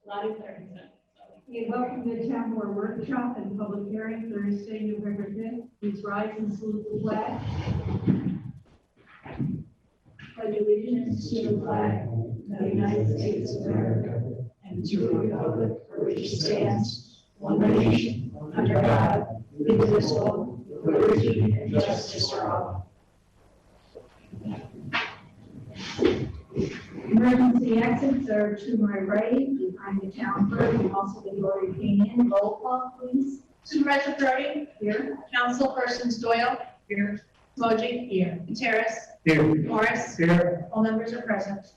Loud and clear, he said. Okay, welcome to the town board workshop and public hearing Thursday, November 5th. Please rise and salute the flag. Pledge allegiance to the flag of the United States of America and to the republic for which it stands, one nation, under God, indivisible, with liberty and justice for all. Emergency exits are to my right, behind the town clerk, and also the Lori Payne. Roll call, please. Supervisor Brody? Here. Councilpersons Doyle? Here. Moji? Here. Gutierrez? Here. Morris? Here. All members are present.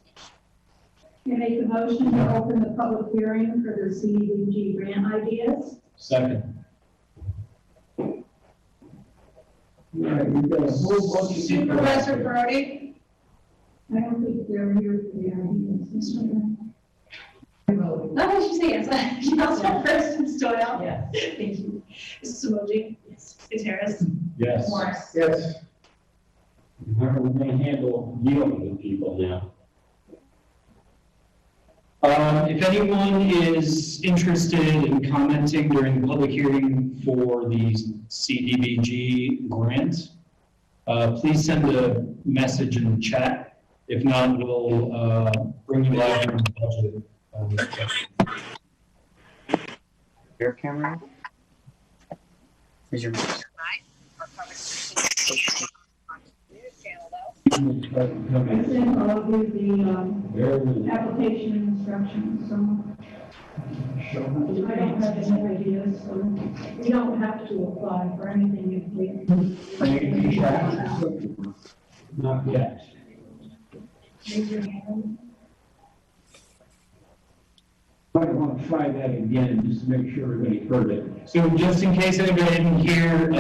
You make a motion to open the public hearing for the CDBG grant ideas. Second. All right, we've got a whole bunch of Supervisor Brody? I don't think they're here for the ideas. I should say yes. Councilpersons Doyle? Yes. Thank you. Mrs. Moji? Yes. Gutierrez? Yes. Morris? Yes. How are we going to handle dealing with people now? If anyone is interested in commenting during the public hearing for the CDBG grant, please send a message in the chat. If not, we'll bring you live during the budget. Your camera? Is your I think I'll give the application instructions, so I don't have any ideas, so you don't have to apply for anything if we. Not yet. Raise your hand. Might want to try that again, just to make sure everybody heard it. So just in case anybody didn't hear,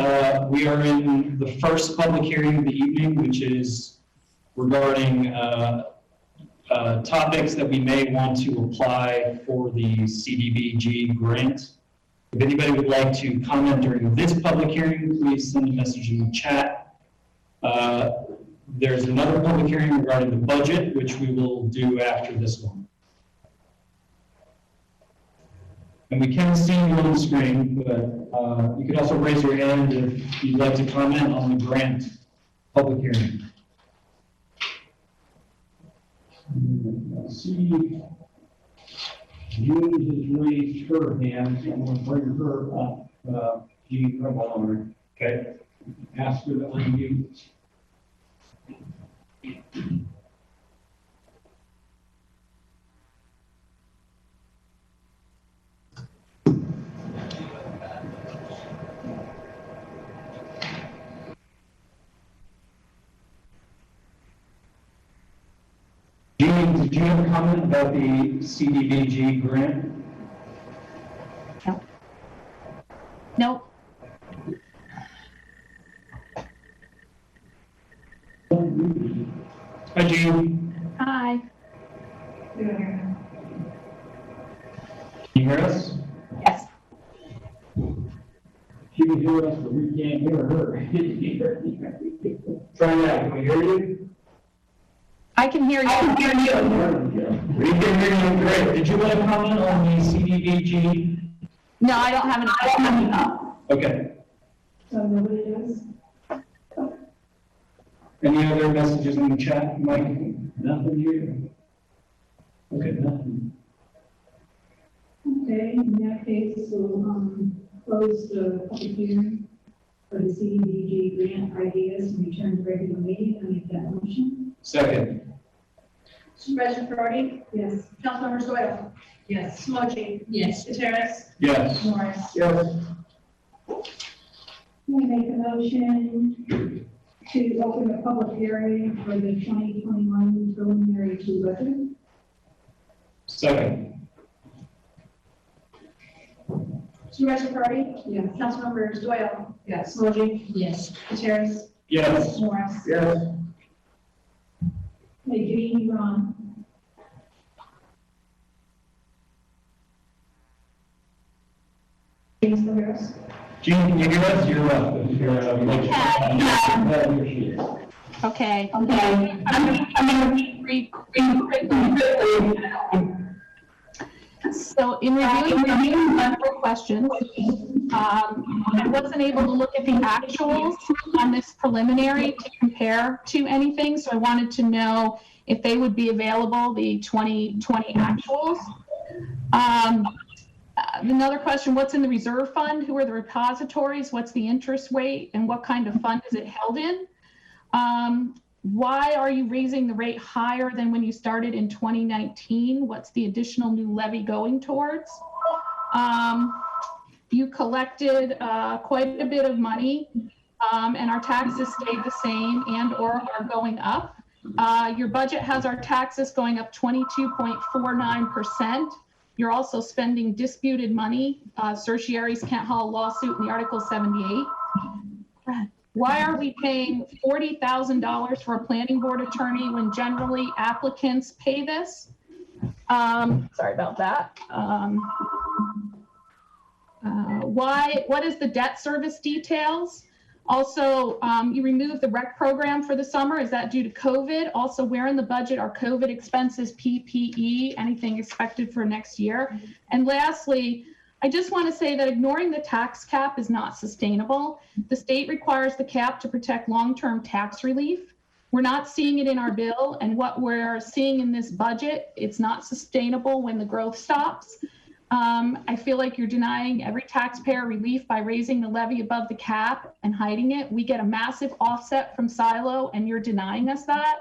we are in the first public hearing of the evening, which is regarding topics that we may want to apply for the CDBG grant. If anybody would like to comment during this public hearing, please send a message in the chat. There's another public hearing regarding the budget, which we will do after this one. And we can see you on the screen, but you could also raise your hand if you'd like to comment on the grant public hearing. See, Jean has raised her hand, so I'm going to bring her up. Jean, come on. Okay. Ask her to unmute. Jean, did you have a comment about the CDBG grant? Nope. Hi, Jean. Hi. Can you hear us? Yes. She can hear us, but we can't hear her. Try that. Can we hear you? I can hear you. I can hear you. We can hear you. Great. Did you want to comment on the CDBG? No, I don't have any. Okay. So nobody does? Any other messages in the chat, Mike? Nothing here. Okay. Nothing. Okay, in that case, we'll close the public hearing for the CDBG grant ideas and return to regular meeting. I make that motion. Second. Supervisor Brody? Yes. Councilmember Doyle? Yes. Moji? Yes. Gutierrez? Yes. Morris? Yes. I make a motion to open a public hearing for the 2021 preliminary 2 budget. Second. Supervisor Brody? Yes. Councilmembers Doyle? Yes. Moji? Yes. Gutierrez? Yes. Morris? Yes. Hey, Jean, you're on. James Harris? Jean, can you hear us? You're up. Here she is. Okay. I'm going to read quickly. So So in reviewing several questions, I wasn't able to look at the actuals on this preliminary to compare to anything. So I wanted to know if they would be available, the 2020 actuals. Another question, what's in the reserve fund? Who are the repositories? What's the interest rate? And what kind of fund is it held in? Why are you raising the rate higher than when you started in 2019? What's the additional new levy going towards? You collected quite a bit of money and our taxes stayed the same and or are going up. Your budget has our taxes going up 22.49%. You're also spending disputed money. Certiaries can't haul a lawsuit in the Article 78. Why are we paying $40,000 for a planning board attorney when generally applicants pay this? Sorry about that. What is the debt service details? Also, you removed the rec program for the summer. Is that due to COVID? Also, where in the budget are COVID expenses, PPE, anything expected for next year? And lastly, I just want to say that ignoring the tax cap is not sustainable. The state requires the cap to protect long-term tax relief. We're not seeing it in our bill, and what we're seeing in this budget, it's not sustainable when the growth stops. I feel like you're denying every taxpayer relief by raising the levy above the cap and hiding it. We get a massive offset from Silo, and you're denying us that.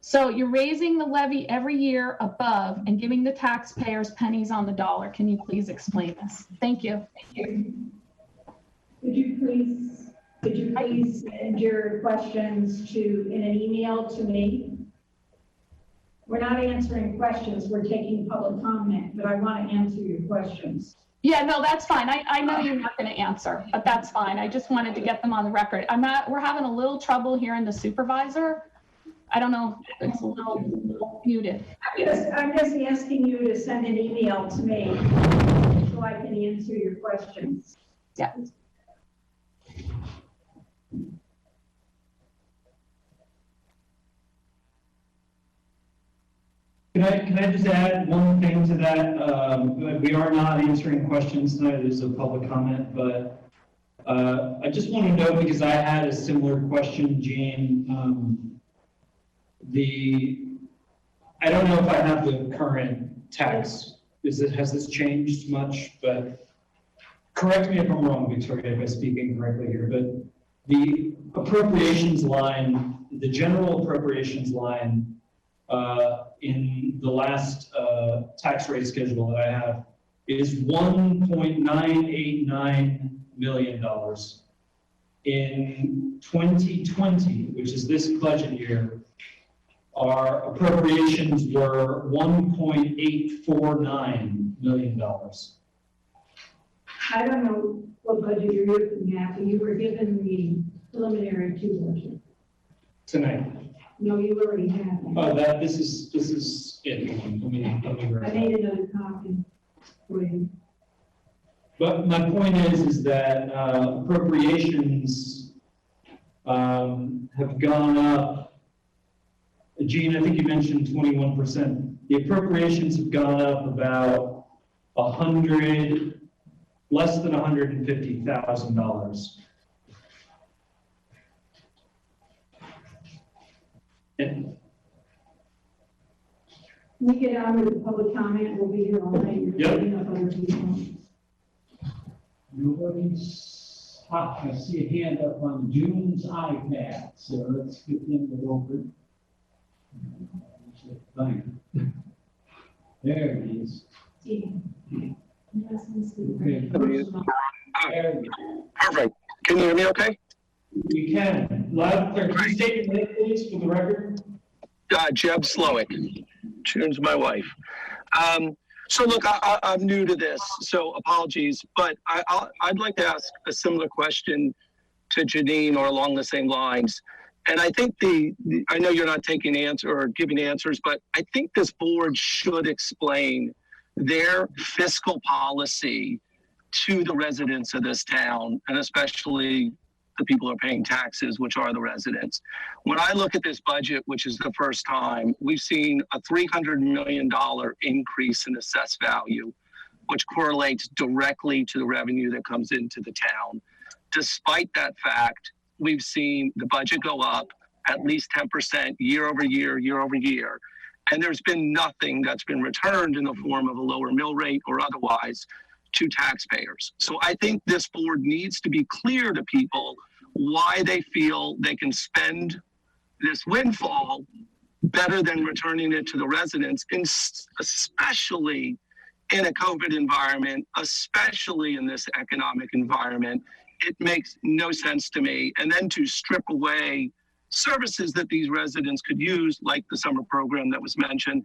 So you're raising the levy every year above and giving the taxpayers pennies on the dollar. Can you please explain this? Thank you. Could you please send your questions in an email to me? We're not answering questions, we're taking public comment, but I want to answer your questions. Yeah, no, that's fine. I know you're not going to answer, but that's fine. I just wanted to get them on the record. We're having a little trouble hearing the supervisor. I don't know, it's a little muted. I'm just asking you to send an email to me so I can answer your questions. Yeah. Can I just add one thing to that? We are not answering questions tonight. It is a public comment, but I just want to know, because I had a similar question, Jane. I don't know if I have the current tax. Has this changed much? But correct me if I'm wrong, Victoria, if I'm speaking correctly here. But the appropriations line, the general appropriations line, in the last tax rate schedule that I have is $1.989 million. In 2020, which is this budget year, our appropriations were $1.849 million. I don't know what budget you're looking at, but you were given the preliminary two budget. Tonight. No, you already have it. Oh, this is it. Let me I grab made it. another copy for you. But my point is that appropriations have gone up. Gene, I think you mentioned 21%. The appropriations have gone up about less than $150,000. And When we get on with the public comment, we'll be here all night. Yep. Nobody's up. I see a hand up on June's iPad, so let's get them to open. There it is. Okay. Perfect. Can you hear me okay? we can. Loud and clear. Can you state your name, please, for the record? Jeb Slowick. June's my wife. So look, I'm new to this, so apologies, but I'd like to ask a similar question to Janine or along the same lines. And I think I know you're not taking answer or giving answers, but I think this board should explain their fiscal policy to the residents of this town, and especially the people who are paying taxes, which are the residents. When I look at this budget, which is the first time, we've seen a $300 million increase in assessed value. which correlates directly to the revenue that comes into the town. Despite that fact, we've seen the budget go up at least 10% year over year, and there's been nothing that's been returned in the form of a lower mill rate or otherwise to taxpayers. So I think this board needs to be clear to people why they feel they can spend this windfall better than returning it to the residents, especially in a COVID environment, especially in this economic environment. It makes no sense to me. And then to strip away services that these residents could use, like the summer program that was mentioned,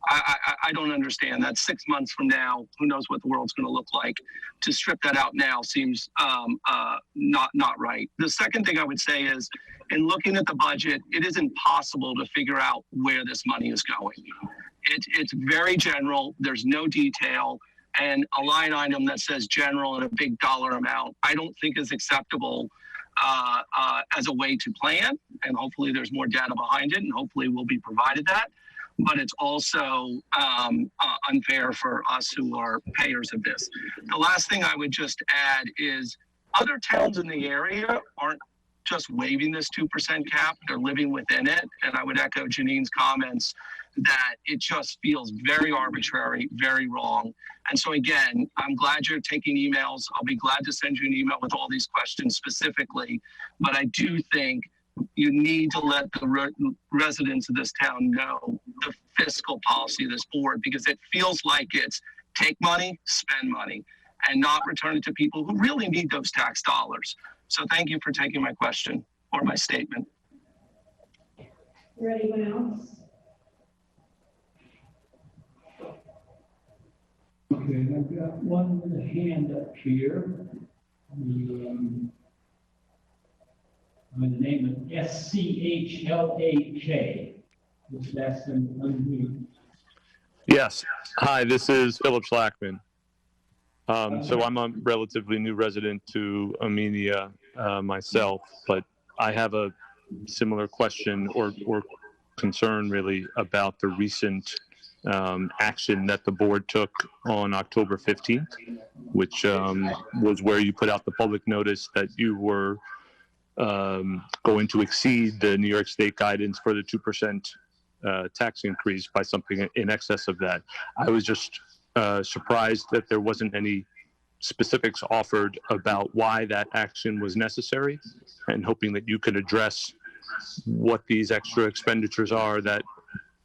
I don't understand that. 6 months from now, who knows what the world's going to look like. To strip that out now seems not right. The second thing I would say is, in looking at the budget, it is impossible to figure out where this money is going. It's very general. There's no detail. And a line item that says general and a big dollar amount, I don't think is acceptable as a way to plan. And hopefully there's more data behind it, and hopefully we'll be provided that. But it's also unfair for us who are payers of this. The last thing I would just add is other towns in the area aren't just waiving this 2% cap, they're living within it. And I would echo Janine's comments that it just feels very arbitrary, very wrong. And so again, I'm glad you're taking emails. I'll be glad to send you an email with all these questions specifically, but I do think you need to let the residents of this town know the fiscal policy of this board, because it feels like it's take money, spend money, and not return it to people who really need those tax dollars. So thank you for taking my question or my statement. Is there anyone else? Okay, I've got one hand up here. I'm going to name it SCHLAK. That's an unmute. Yes. Hi, this is Philip Schlackman. So I'm a relatively new resident to Amenia myself, but I have a similar question or concern really about the recent action that the board took on October 15th, which was where you put out the public notice that you were going to exceed the New York State guidance for the 2% tax increase by something in excess of that. I was just surprised that there wasn't any specifics offered about why that action was necessary, and hoping that you could address what these extra expenditures are that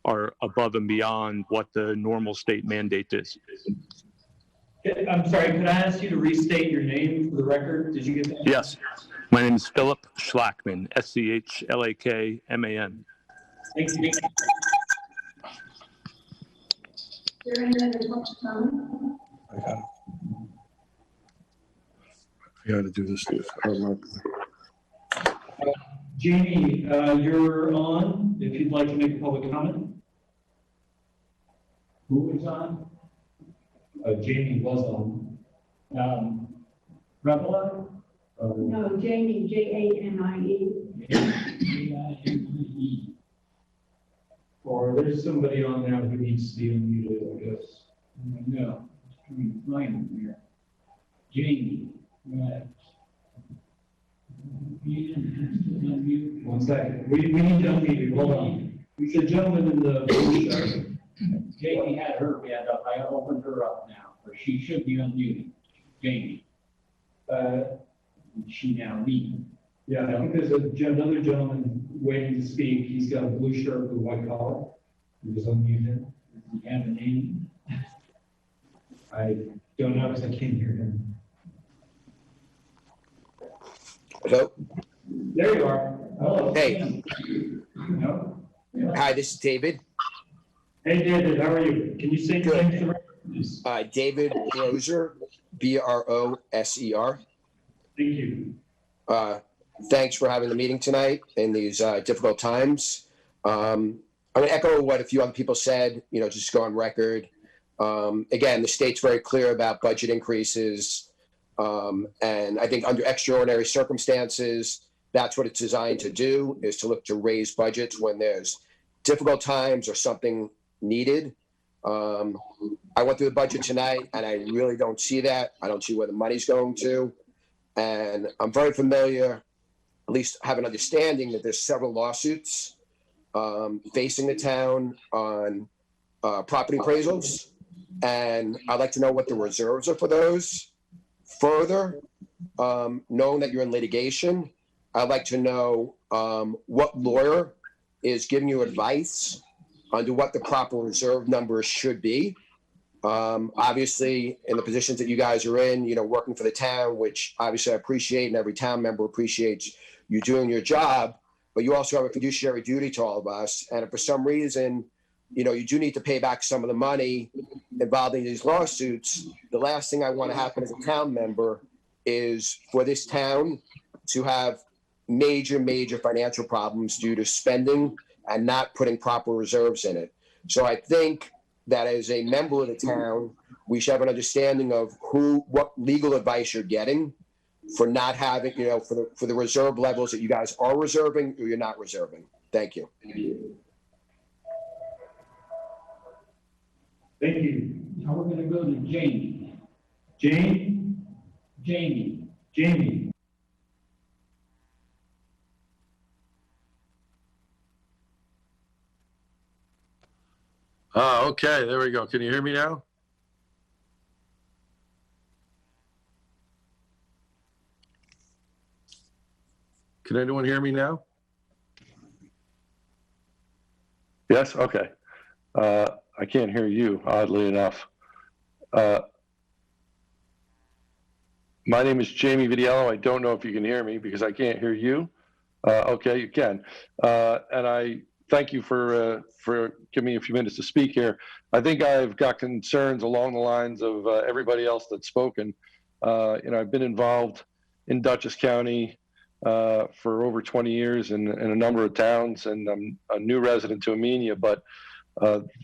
are above and beyond what the normal state mandate is. I'm sorry, could I ask you to restate your name for the record? Did you get that? Yes. My name is Philip Schlackman, SCHLAKMAN. Thank you. Is there any other public comment? I got to do this. Jamie, you're on, if you'd like to make a public comment. Who is on? Jamie was on. Rebella? No, Jamie, Janie. Janie. Or there's somebody on there who needs to be unmuted, I guess. No, mine here. Jamie. Right. One second. We need to unmute you. Hold on. The gentleman in the blue shirt. Jamie had her hand up. I opened her up now, or she should be unmuted. Jamie. She now me. Yeah, I think there's another gentleman waiting to speak. He's got a blue shirt with a white collar. You just unmute him. Does he have a name? I don't know because I can't hear him. Hello. There you are. Hello. Hey. No? Yeah. Hi, this is David. Hey, David, how are you? Can you say your name to the record, please? David Broser, Broser. Thank you. Thanks for having the meeting tonight in these difficult times. I'm going to echo what a few other people said, just go on record. Again, the state's very clear about budget increases. And I think under extraordinary circumstances, that's what it's designed to do, is to look to raise budgets when there's difficult times or something needed. I went through the budget tonight and I really don't see that. I don't see where the money's going to. And I'm very familiar, at least have an understanding that there's several lawsuits facing the town on property appraisals. And I'd like to know what the reserves are for those. Further, knowing that you're in litigation, I'd like to know what lawyer is giving you advice on what the proper reserve numbers should be. Obviously, in the positions that you guys are in, working for the town, which obviously I appreciate, and every town member appreciates you doing your job, but you also have a fiduciary duty to all of us. And if for some reason, you do need to pay back some of the money involved in these lawsuits, the last thing I want to happen as a town member is for this town to have major, major financial problems due to spending and not putting proper reserves in it. So I think that as a member of the town, we should have an understanding of what legal advice you're getting for not having, for the reserve levels that you guys are reserving or you're not reserving. Thank you. Thank you. Now we're gonna go to Jamie. Jamie. Okay, there we go. Can you hear me now? Can anyone hear me now? Yes? Okay. I can't hear you, oddly enough. My name is Jamie Vidiello. I don't know if you can hear me because I can't hear you. Okay, you can. And I thank you for giving me a few minutes to speak here. I think I've got concerns along the lines of everybody else that's spoken. I've been involved in Dutchess County for over 20 years in a number of towns, and I'm a new resident to Amenia, but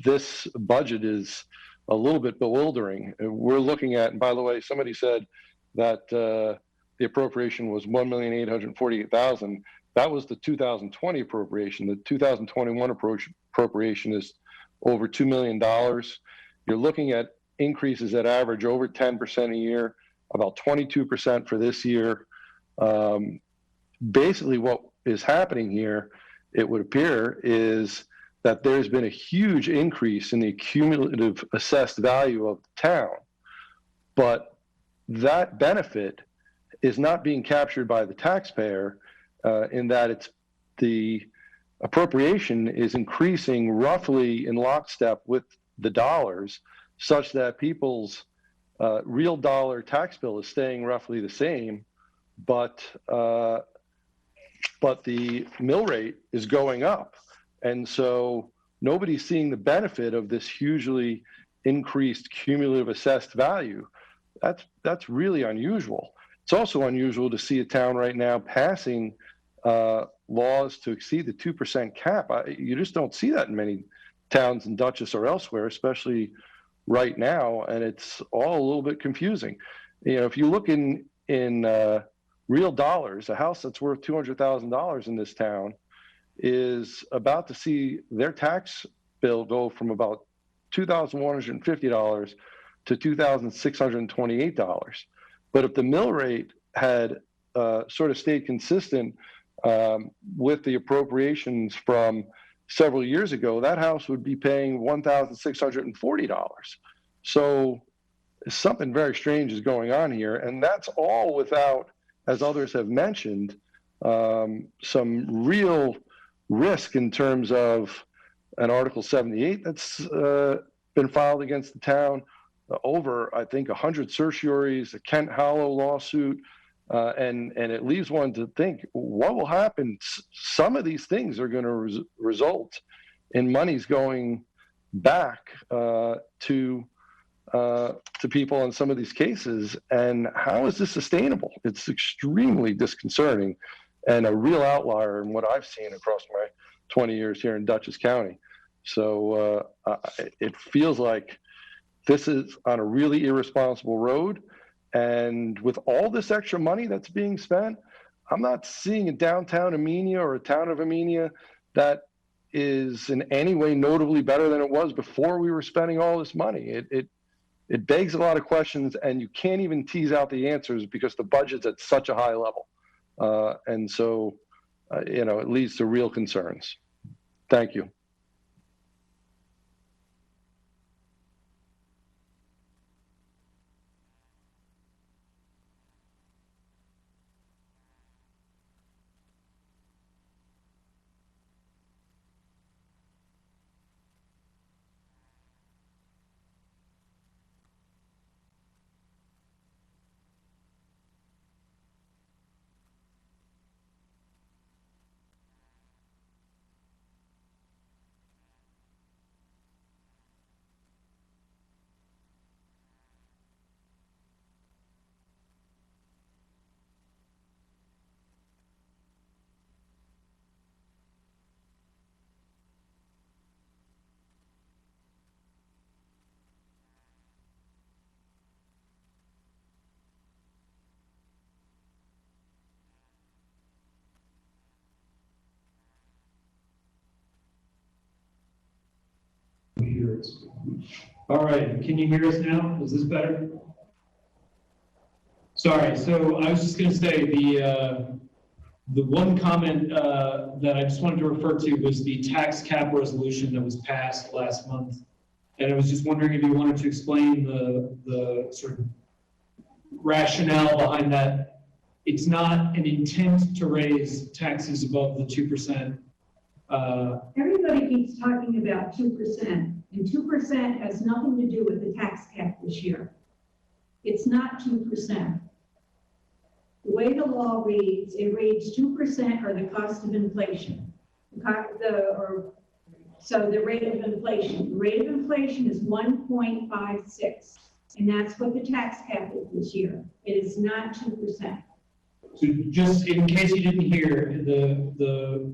this budget is a little bit bewildering. We're looking at, and by the way, somebody said that the appropriation was $1,848,000. That was the 2020 appropriation. The 2021 appropriation is over $2 million. You're looking at increases that average over 10% a year, about 22% for this year. Basically, what is happening here, it would appear, is that there's been a huge increase in the cumulative assessed value of the town, but that benefit is not being captured by the taxpayer in that the appropriation is increasing roughly in lockstep with the dollars, such that people's real dollar tax bill is staying roughly the same, but the mill rate is going up. And so nobody's seeing the benefit of this hugely increased cumulative assessed value. That's really unusual. It's also unusual to see a town right now passing laws to exceed the 2% cap. You just don't see that in many towns in Dutchess or elsewhere, especially right now, and it's all a little bit confusing. If you look in real dollars, a house that's worth $200,000 in this town is about to see their tax bill go from about $2,150 to $2,628. But if the mill rate had sort of stayed consistent with the appropriations from several years ago, that house would be paying $1,640. So something very strange is going on here. And that's all without, as others have mentioned, some real risk in terms of an Article 78 that's been filed against the town, over, I think, 100 certiorieries, a Kent Hollow lawsuit, and it leaves one to think, what will happen? Some of these things are going to result in monies going back to people in some of these cases. And how is this sustainable? It's extremely disconcerting and a real outlier in what I've seen across my 20 years here in Dutchess County. So it feels like this is on a really irresponsible road. And with all this extra money that's being spent, I'm not seeing a downtown Amenia or a town of Amenia that is in any way notably better than it was before we were spending all this money. It begs a lot of questions, and you can't even tease out the answers because the budget's at such a high level. And so, it leads to real concerns. Thank you. All right, can you hear us now? Is this better? Sorry, so I was just going to say the one comment that I just wanted to refer to was the tax cap resolution that was passed last month. And I was just wondering if you wanted to explain the sort of rationale behind that. It's not an intent to raise taxes above the 2%. Everybody keeps talking about 2%, and 2% has nothing to do with the tax cap this year. It's not 2%. The way the law reads, it reads 2% or the cost of inflation. So the rate of inflation. The rate of inflation is 1.56, and that's what the tax cap is this year. It is not 2%. So just in case you didn't hear, the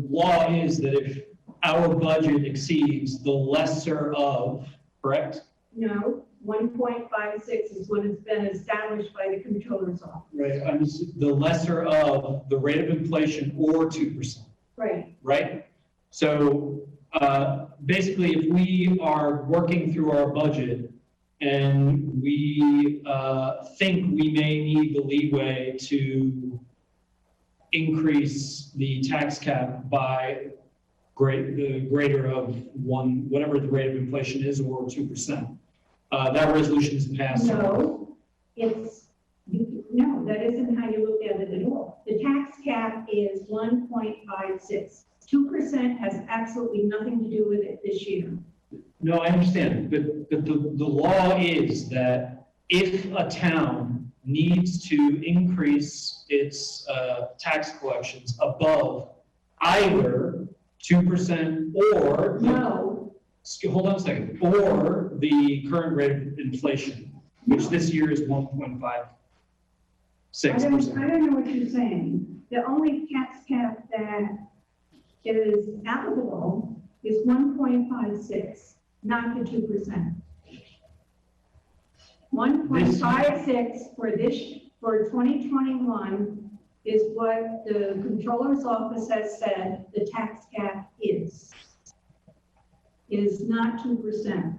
law is that if our budget exceeds the lesser of, correct? No, 1.56 is what has been established by the controller's office. Right, the lesser of the rate of inflation or 2%. Right. Right? So basically, if we are working through our budget and we think we may need the leeway to increase the tax cap by the greater of whatever the rate of inflation is, or 2%. That resolution is passed. No, no, that isn't how you look at it at all. The tax cap is 1.56. 2% has absolutely nothing to do with it this year. No, I understand, but the law is that if a town needs to increase its tax collections above either 2% or No. Hold on a second, or the current rate of inflation, which this year is 1.56%. I don't know what you're saying. The only tax cap that is applicable is 1.56, not the 2%. 1.56 for 2021 is what the controller's office has said the tax cap is. It is not 2%.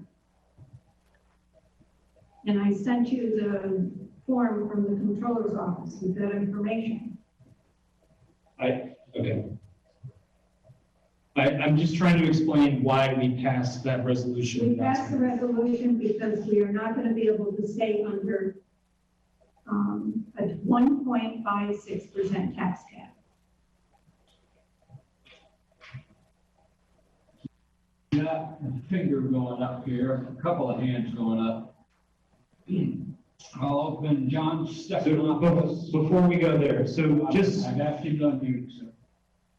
And I sent you the form from the controller's office with that information. Okay. I'm just trying to explain why we passed that resolution. We passed the resolution because we are not going to be able to stay under a 1.56% tax cap. Got a finger going up here, a couple of hands going up. I'll open John's second. Before we go there, so just I've asked you to unmute, sir.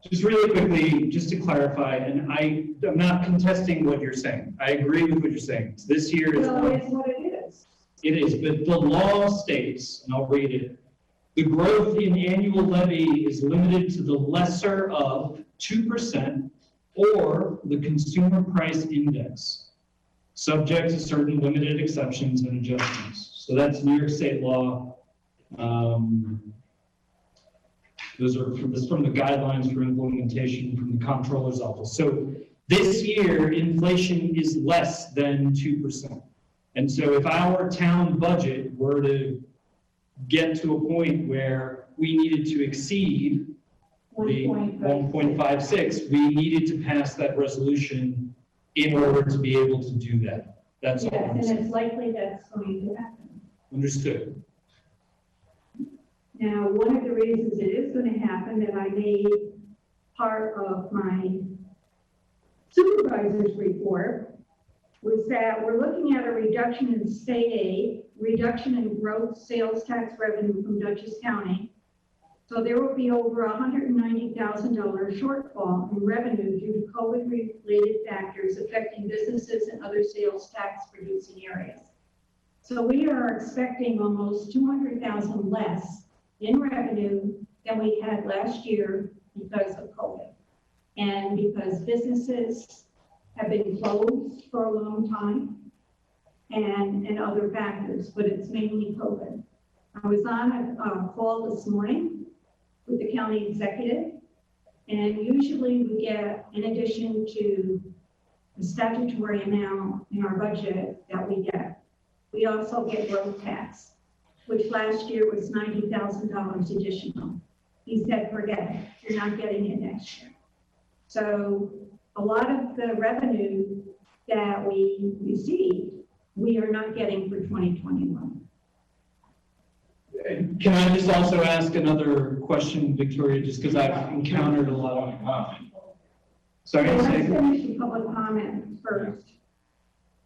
Just really quickly, just to clarify, and I'm not contesting what you're saying. I agree with what you're saying. This year is. Well, it's what it is. It is, but the law states, and I'll read it, the growth in annual levy is limited to the lesser of 2% or the consumer price index, subject to certain limited exceptions and adjustments. So that's New York State law. Those are from the guidelines for implementation from the comptroller's office. So this year, inflation is less than 2%. And so if our town budget were to get to a point where we needed to exceed the 1.56, we needed to pass that resolution in order to be able to do that. That's all Yes, I'm and saying. it's likely that's going to happen. Understood. Now, one of the reasons it is going to happen that I made part of my supervisor's report was that we're looking at a reduction in state aid, reduction in gross sales tax revenue from Dutchess County. So there will be over $190,000 shortfall in revenue due to COVID-related factors affecting businesses and other sales tax producing areas. So we are expecting almost 200,000 less in revenue than we had last year because of COVID. And because businesses have been closed for a long time and other factors, but it's mainly COVID. I was on a call this morning with the county executive, and usually we get, in addition to the statutory amount in our budget that we get, we also get road tax, which last year was $90,000 additional. He said, forget it, you're not getting it next year. So a lot of the revenue that we received, we are not getting for 2021. Can I just also ask another question, Victoria, just because I've encountered a lot of, sorry, So let's say, finish the public comment first.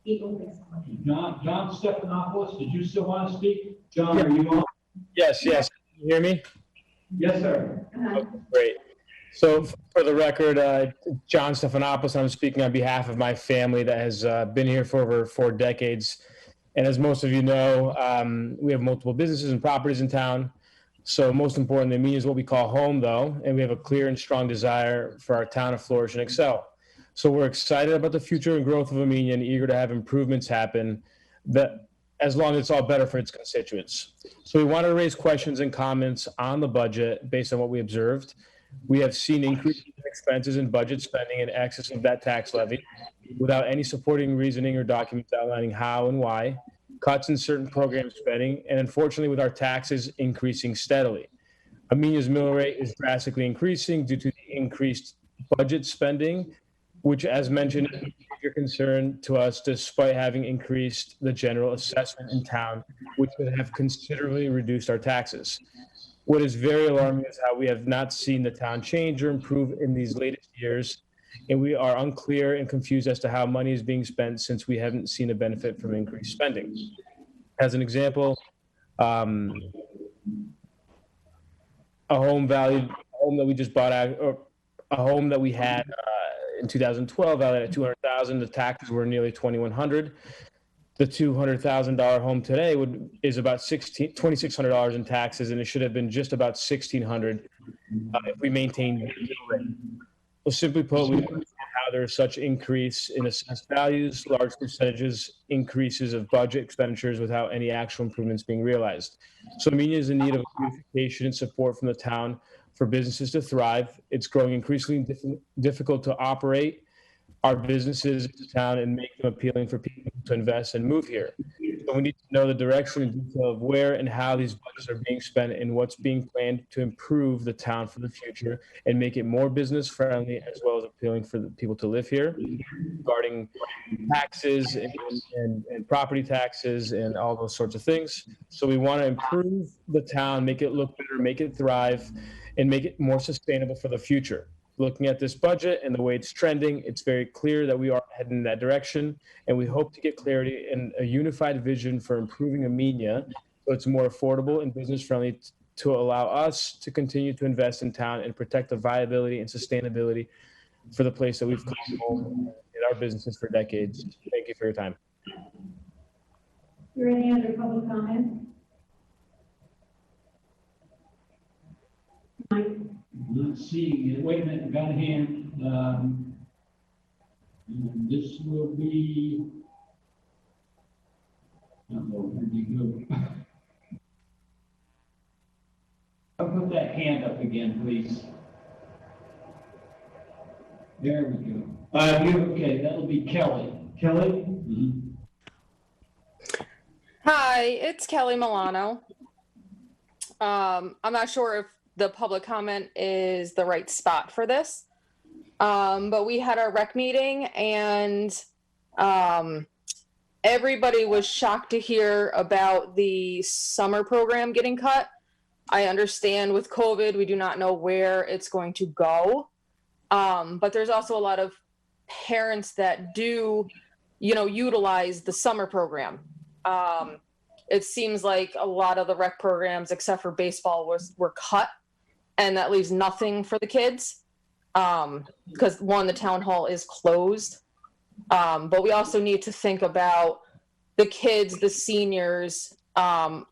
John Stephanopoulos, did you still want to speak? John, are you on? Yes. Can you hear me? Yes, sir. Great. So for the record, John Stephanopoulos, I'm speaking on behalf of my family that has been here for over 4 decades. And as most of you know, we have multiple businesses and properties in town. So most importantly, Amenia is what we call home, though, and we have a clear and strong desire for our town to flourish and excel. So we're excited about the future and growth of Amenia and eager to have improvements happen, that as long as it's all better for its constituents. So we want to raise questions and comments on the budget based on what we observed. We have seen increased expenses in budget spending in excess of that tax levy without any supporting reasoning or documents outlining how and why, cuts in certain program spending, and unfortunately with our taxes increasing steadily. Amenia's mill rate is drastically increasing due to the increased budget spending, which, as mentioned, is a major concern to us despite having increased the general assessment in town, which would have considerably reduced our taxes. What is very alarming is how we have not seen the town change or improve in these latest years, and we are unclear and confused as to how money is being spent since we haven't seen a benefit from increased spending. As an example, a home that we just bought out, or a home that we had in 2012 valued at $200,000. The taxes were nearly $2,100. The $200,000 home today is about $2,600 in taxes, and it should have been just about $1,600 if we maintained the mill rate. So simply put, we don't understand how there is such increase in assessed values, large percentages, increases of budget expenditures without any actual improvements being realized. So Amenia is in need of unification and support from the town for businesses to thrive. It's growing increasingly difficult to operate our businesses in the town and make them appealing for people to invest and move here. So we need to know the direction and detail of where and how these budgets are being spent and what's being planned to improve the town for the future and make it more business friendly as well as appealing for the people to live here, regarding taxes and property taxes and all those sorts of things. So we want to improve the town, make it look better, make it thrive, and make it more sustainable for the future. Looking at this budget and the way it's trending, it's very clear that we are heading in that direction, and we hope to get clarity and a unified vision for improving Amenia so it's more affordable and business-friendly to allow us to continue to invest in town and protect the viability and sustainability for the place that we've called home in our businesses for decades. Thank you for your time. Is there any other public comment? Mike? Not seeing it. Wait a minute, got a hand. And this will be. Where did you go? put that hand up again, please? There we go. Okay, that'll be Kelly. Kelly? Hi, it's Kelly Milano. I'm not sure if the public comment is the right spot for this, but we had our rec meeting and everybody was shocked to hear about the summer program getting cut. I understand with COVID, we do not know where it's going to go. But there's also a lot of parents that do, utilize the summer program. It seems like a lot of the rec programs, except for baseball, were cut, and that leaves nothing for the kids. Because the town hall is closed. But we also need to think about the kids, the seniors, and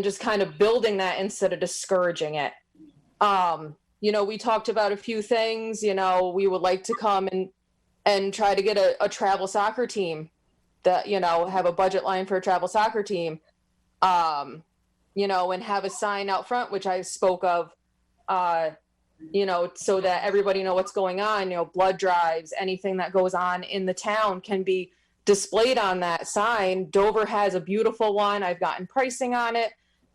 just kind of building that instead of discouraging it. We talked about a few things. We would like to come and try to get a travel soccer team that, have a budget line for a travel soccer team, and have a sign out front, which I spoke of, so that everybody know what's going on, blood drives, anything that goes on in the town can be displayed on that sign. Dover has a beautiful one. I've gotten pricing on it.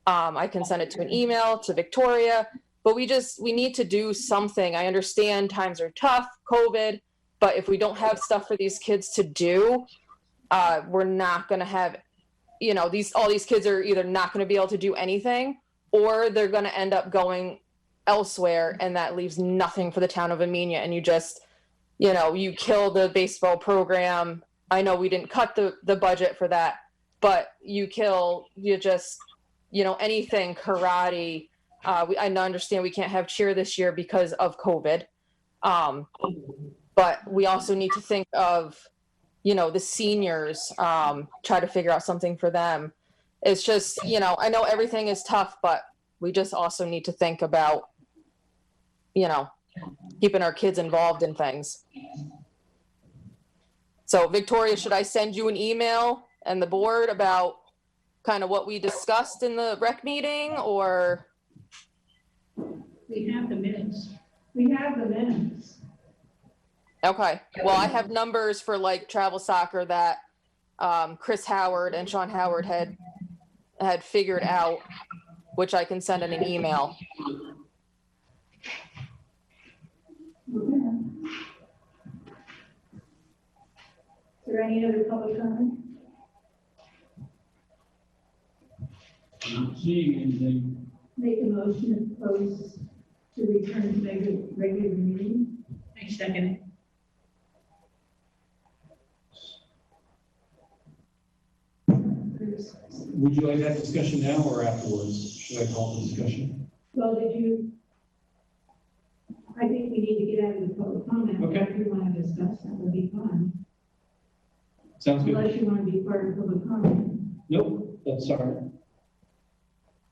I can send it to an email to Victoria, but we need to do something. I understand times are tough, COVID, but if we don't have stuff for these kids to do, we're not going to have, all these kids are either not going to be able to do anything, or they're going to end up going elsewhere, and that leaves nothing for the town of Amenia. And you just, you kill the baseball program. I know we didn't cut the budget for that, but anything karate. I understand we can't have cheer this year because of COVID. But we also need to think of, the seniors, try to figure out something for them. It's just, I know everything is tough, but we just also need to think about, keeping our kids involved in things. So Victoria, should I send you an email and the board about kind of what we discussed in the rec meeting, or? We have the minutes. Okay. Well, I have numbers for like travel soccer that Chris Howard and Sean Howard had figured out, which I can send in an email. Is there any other public comment? Not seeing anything. Make a motion to close to return to regular meeting. I second it. Would you like that discussion now or afterwards? Should I call the discussion? Well, I think we need to get out of the public comment. Okay. If you want to discuss, that would be fine. Sounds good. Unless you want to be part of public comment. Nope, that's all right.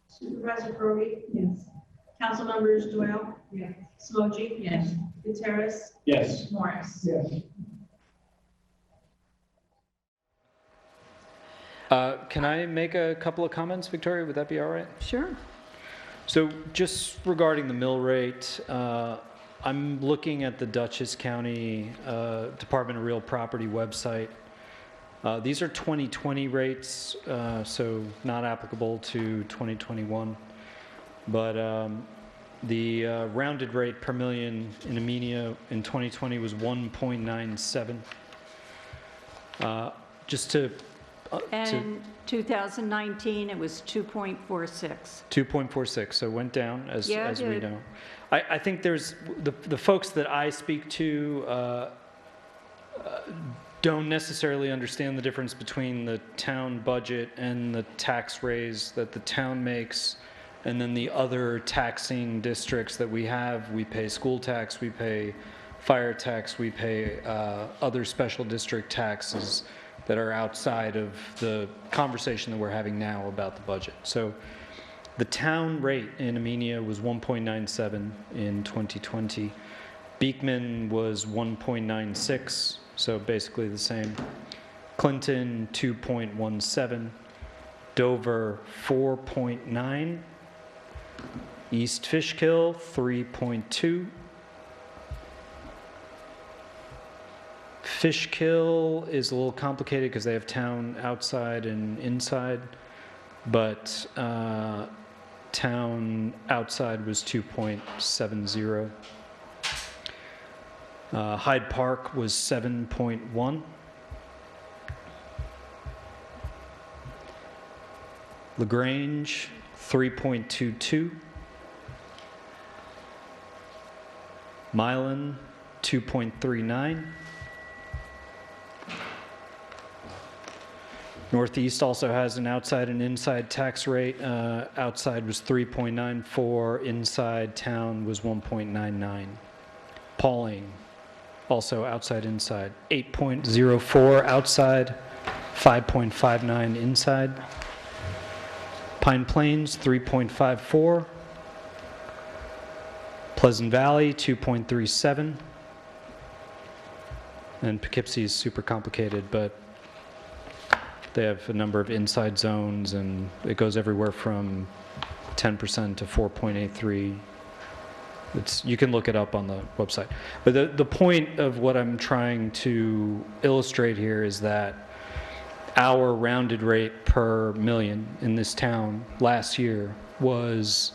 Supervisor Curry? Yes. Council members Doyle? Yes. Smoji? Yes. Gutierrez? Yes. Morris? Yes. Can I make a couple of comments, Victoria? Would that be all right? Sure. So just regarding the mill rate, I'm looking at the Dutchess County Department of Real Property website. These are 2020 rates, so not applicable to 2021. But the rounded rate per million in Amenia in 2020 was 1.97. Just to And 2019, it was 2.46. 2.46, so it went down as Yeah, as it we did. know. I think there's the folks that I speak to don't necessarily understand the difference between the town budget and the tax raise that the town makes, and then the other taxing districts that we have. We pay school tax, we pay fire tax, we pay other special district taxes that are outside of the conversation that we're having now about the budget. So the town rate in Amenia was 1.97 in 2020. Beekman was 1.96, so basically the same. Clinton, 2.17. Dover, 4.9. East Fishkill, 3.2. Fishkill is a little complicated because they have town outside and inside, but town outside was 2.70. Hyde Park was 7.1. LaGrange, 3.22. Milan, 2.39. Northeast also has an outside and inside tax rate. Outside was 3.94, inside town was 1.99. Pauling, also outside, inside, 8.04 outside, 5.59 inside. Pine Plains, 3.54. Pleasant Valley, 2.37. And Poughkeepsie is super complicated, but they have a number of inside zones, and it goes everywhere from 10% to 4.83. You can look it up on the website. But the point of what I'm trying to illustrate here is that our rounded rate per million in this town last year was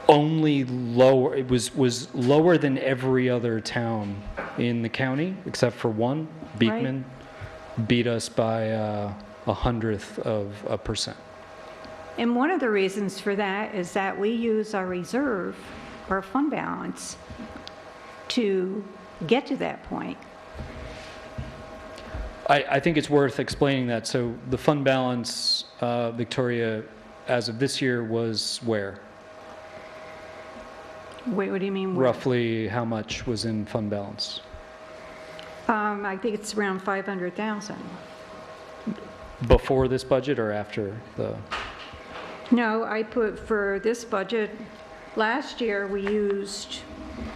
only lower. It was lower than every other town in the county except for one. Beekman beat us by 1/100 of a percent. And one of the reasons for that is that we use our reserve, our fund balance, to get to that point. I think it's worth explaining that. So the fund balance, Victoria, as of this year was where? Wait, what do you mean? Where? Roughly how much was in fund balance? I think it's around 500,000. Before this budget or after the? No, I put for this budget, last year we used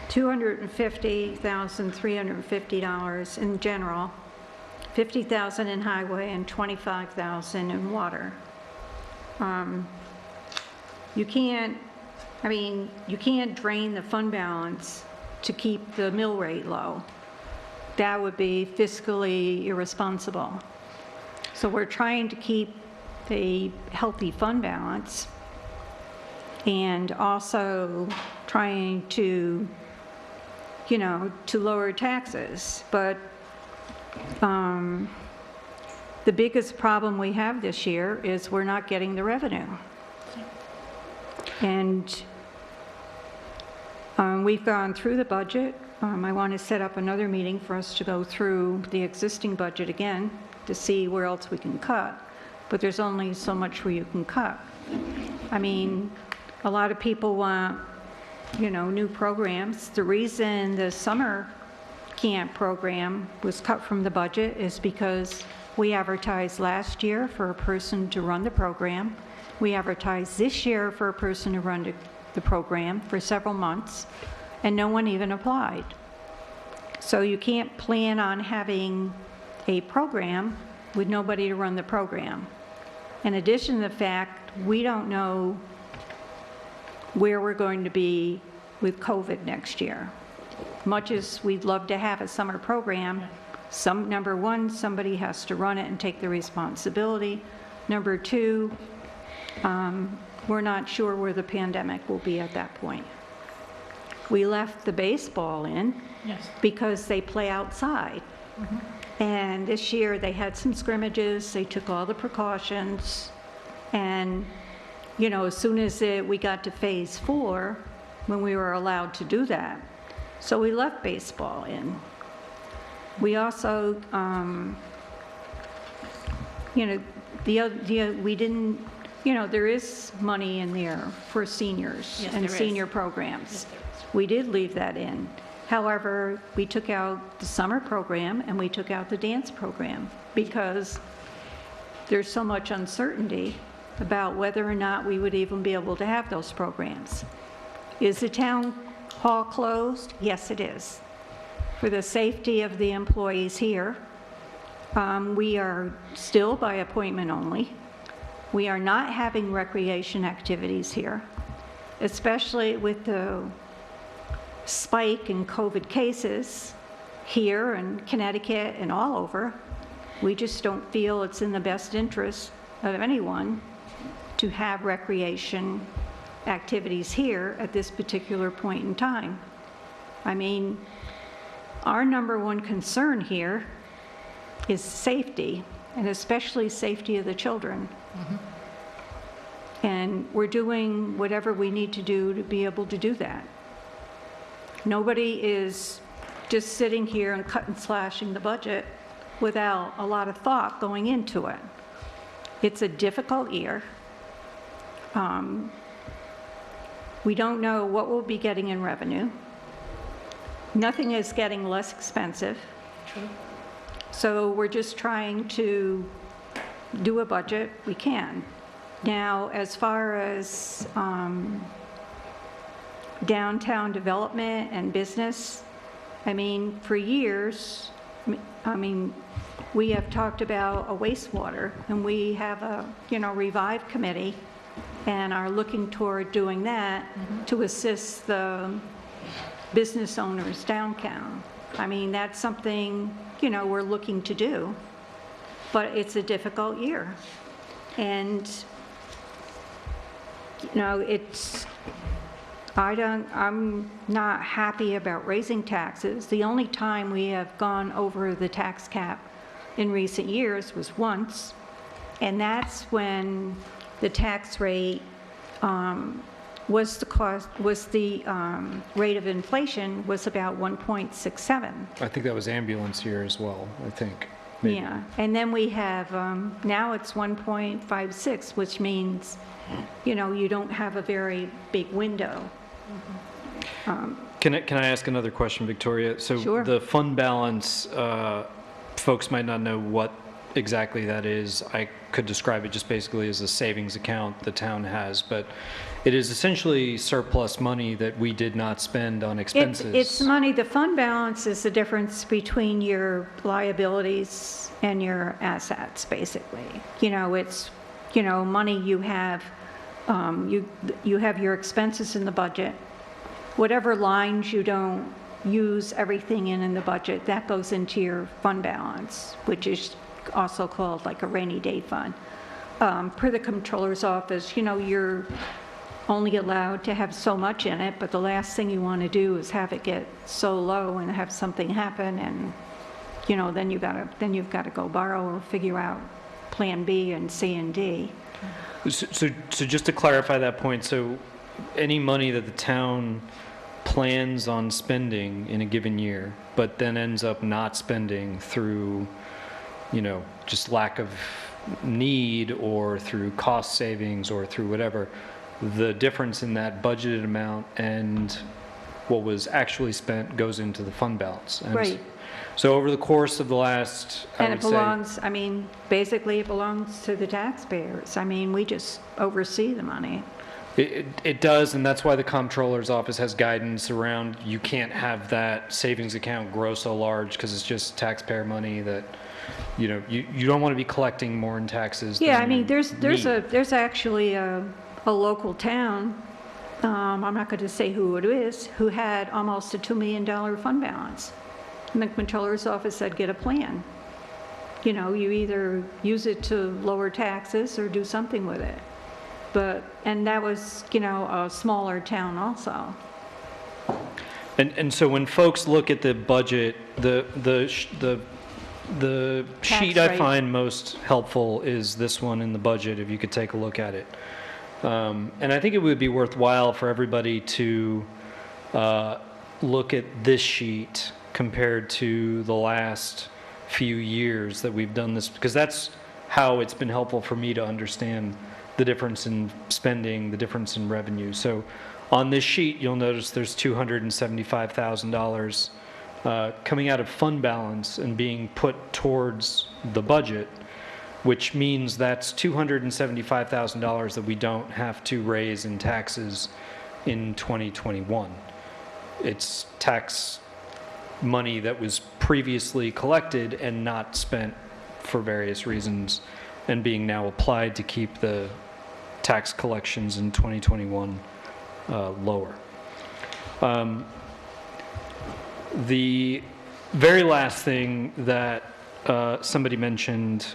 $250,350 in general, 50,000 in highway, and 25,000 in water. You can't drain the fund balance to keep the mill rate low. That would be fiscally irresponsible. So we're trying to keep a healthy fund balance and also trying to, to lower taxes. But the biggest problem we have this year is we're not getting the revenue. And we've gone through the budget. I want to set up another meeting for us to go through the existing budget again to see where else we can cut. But there's only so much where you can cut. I mean, a lot of people want, new programs. The reason the summer camp program was cut from the budget is because we advertised last year for a person to run the program. We advertised this year for a person to run the program for several months, and no one even applied. So you can't plan on having a program with nobody to run the program. In addition to the fact, we don't know where we're going to be with COVID next year. Much as we'd love to have a summer program, number one, somebody has to run it and take the responsibility. Number two, we're not sure where the pandemic will be at that point. We left the baseball in because they play outside. And this year they had some scrimmages, they took all the precautions, and as soon as we got to phase 4, when we were allowed to do that, so we left baseball in. We also, we didn't, there is money in there for seniors and senior programs. We did leave that in. However, we took out the summer program and we took out the dance program because there's so much uncertainty about whether or not we would even be able to have those programs. Is the town hall closed? Yes, it is. For the safety of the employees here, we are still by appointment only. We are not having recreation activities here, especially with the spike in COVID cases here in Connecticut and all over. We just don't feel it's in the best interest of anyone to have recreation activities here at this particular point in time. I mean, our number one concern here is safety, and especially safety of the children. And we're doing whatever we need to do to be able to do that. Nobody is just sitting here and cut and slashing the budget without a lot of thought going into it. It's a difficult year. We don't know what we'll be getting in revenue. Nothing is getting less expensive. So we're just trying to do a budget we can. Now, as far as downtown development and business, I mean, for years, I mean, we have talked about a wastewater, and we have a, Revive committee, and are looking toward doing that to assist the business owners downtown. I mean, that's something, we're looking to do, but it's a difficult year. And, I'm not happy about raising taxes. The only time we have gone over the tax cap in recent years was once, and that's when the tax rate was the rate of inflation was about 1.67. I think that was ambulance year as well, I think. Maybe. Yeah, and then we have, now it's 1.56, which means, you don't have a very big window. Can I ask another question, Victoria? So Sure. The fund balance, folks might not know what exactly that is. I could describe it just basically as a savings account the town has, but it is essentially surplus money that we did not spend on expenses. It's money, the fund balance is the difference between your liabilities and your assets, basically. It's, money you have, you have your expenses in the budget. Whatever lines you don't use everything in the budget, that goes into your fund balance, which is also called like a rainy day fund. Per the comptroller's office, you're only allowed to have so much in it, but the last thing you want to do is have it get so low and have something happen, and then you've got to go borrow or figure out plan B and C and D. So just to clarify that point, so any money that the town plans on spending in a given year, but then ends up not spending through, just lack of need or through cost savings or through whatever, the difference in that budgeted amount and what was actually spent goes into the fund balance. And Right. So over the course of the last, And it belongs, basically it belongs to the taxpayers. We just oversee the money. It does, and that's why the comptroller's office has guidance around you can't have that savings account grow so large because it's just taxpayer money that, you don't want to be collecting more in taxes. Yeah, than you there's actually a local town, I'm not going to say who it is, who had almost a $2 million fund balance. And the comptroller's office said, get a plan. You either use it to lower taxes or do something with it. And that was, a smaller town also. And so when folks look at the budget, the sheet I find most helpful is this one in the budget, if you could take a look at it. And I think it would be worthwhile for everybody to look at this sheet compared to the last few years that we've done this, because that's how it's been helpful for me to understand the difference in spending, the difference in revenue. So on this sheet, you'll notice there's $275,000 coming out of fund balance and being put towards the budget, which means that's $275,000 that we don't have to raise in taxes in 2021. It's tax money that was previously collected and not spent for various reasons and being now applied to keep the tax collections in 2021 lower. The very last thing that somebody mentioned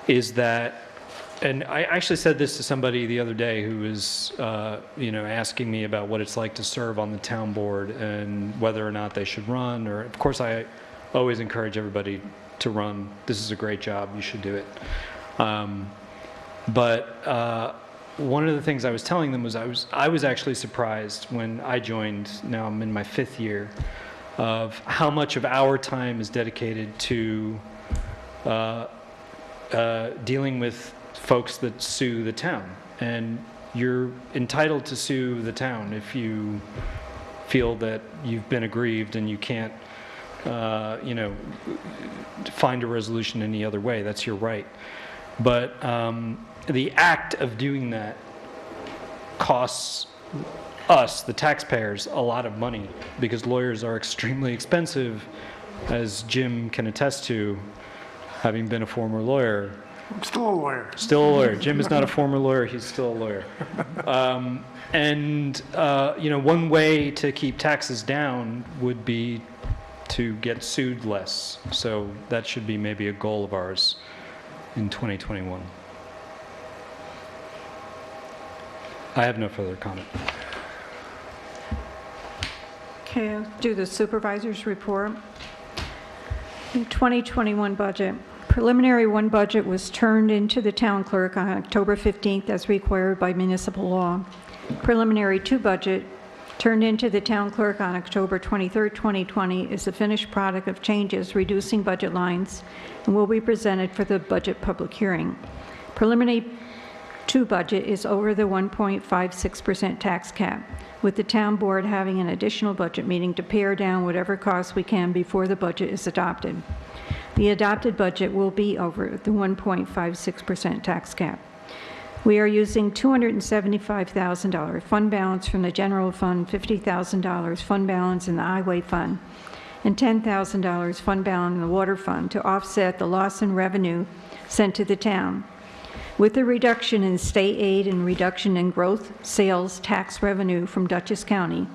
is that, and I actually said this to somebody the other day who was, asking me about what it's like to serve on the town board and whether or not they should run. Or, of course, I always encourage everybody to run. This is a great job. You should do it. But one of the things I was telling them was I was actually surprised when I joined. Now I'm in my 5th year, of how much of our time is dedicated to dealing with folks that sue the town. And you're entitled to sue the town if you feel that you've been aggrieved and you can't, find a resolution any other way. That's your right. But the act of doing that costs us, the taxpayers, a lot of money, because lawyers are extremely expensive, as Jim can attest to, having been a former lawyer. I'm still a lawyer. Still a lawyer. Jim is not a former lawyer, he's still a lawyer. One way to keep taxes down would be to get sued less. So that should be maybe a goal of ours in 2021. I have no further comment. Okay, I'll do the supervisor's report. The 2021 budget. Preliminary 1 budget was turned into the town clerk on October 15th as required by municipal law. Preliminary 2 budget turned into the town clerk on October 23rd, 2020 is the finished product of changes reducing budget lines and will be presented for the budget public hearing. Preliminary 2 budget is over the 1.56% tax cap, with the town board having an additional budget meeting to pare down whatever costs we can before the budget is adopted. The adopted budget will be over the 1.56% tax cap. We are using $275,000 fund balance from the general fund, $50,000 fund balance in the highway fund, and $10,000 fund balance in the water fund to offset the loss in revenue sent to the town. With the reduction in state aid and reduction in growth sales tax revenue from Dutchess County,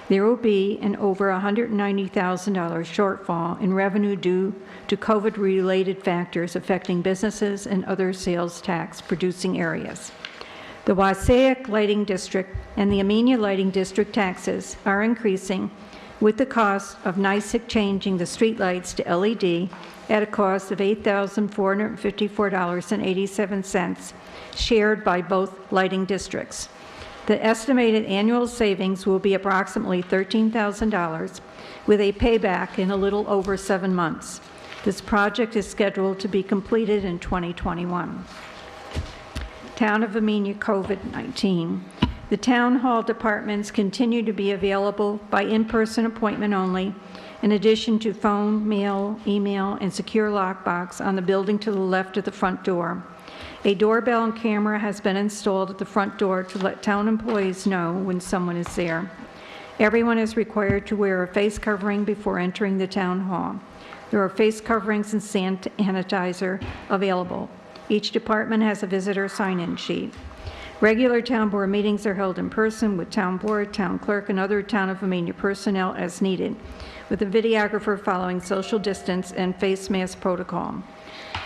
there will be an over $190,000 shortfall in revenue due to COVID-related factors affecting businesses and other sales tax producing areas. The Wassaic Lighting District and the Amenia Lighting District taxes are increasing, with the cost of NYSEG changing the streetlights to LED at a cost of $8,454.87, shared by both lighting districts. The estimated annual savings will be approximately $13,000, with a payback in a little over 7 months. This project is scheduled to be completed in 2021. Town of Amenia COVID-19. The town hall departments continue to be available by in-person appointment only, in addition to phone, mail, email, and secure lockbox on the building to the left of the front door. A doorbell and camera has been installed at the front door to let town employees know when someone is there. Everyone is required to wear a face covering before entering the town hall. There are face coverings and sanitizer available. Each department has a visitor sign-in sheet. Regular town board meetings are held in person with town board, town clerk, and other town of Amenia personnel as needed, with a videographer following social distance and face mask protocol.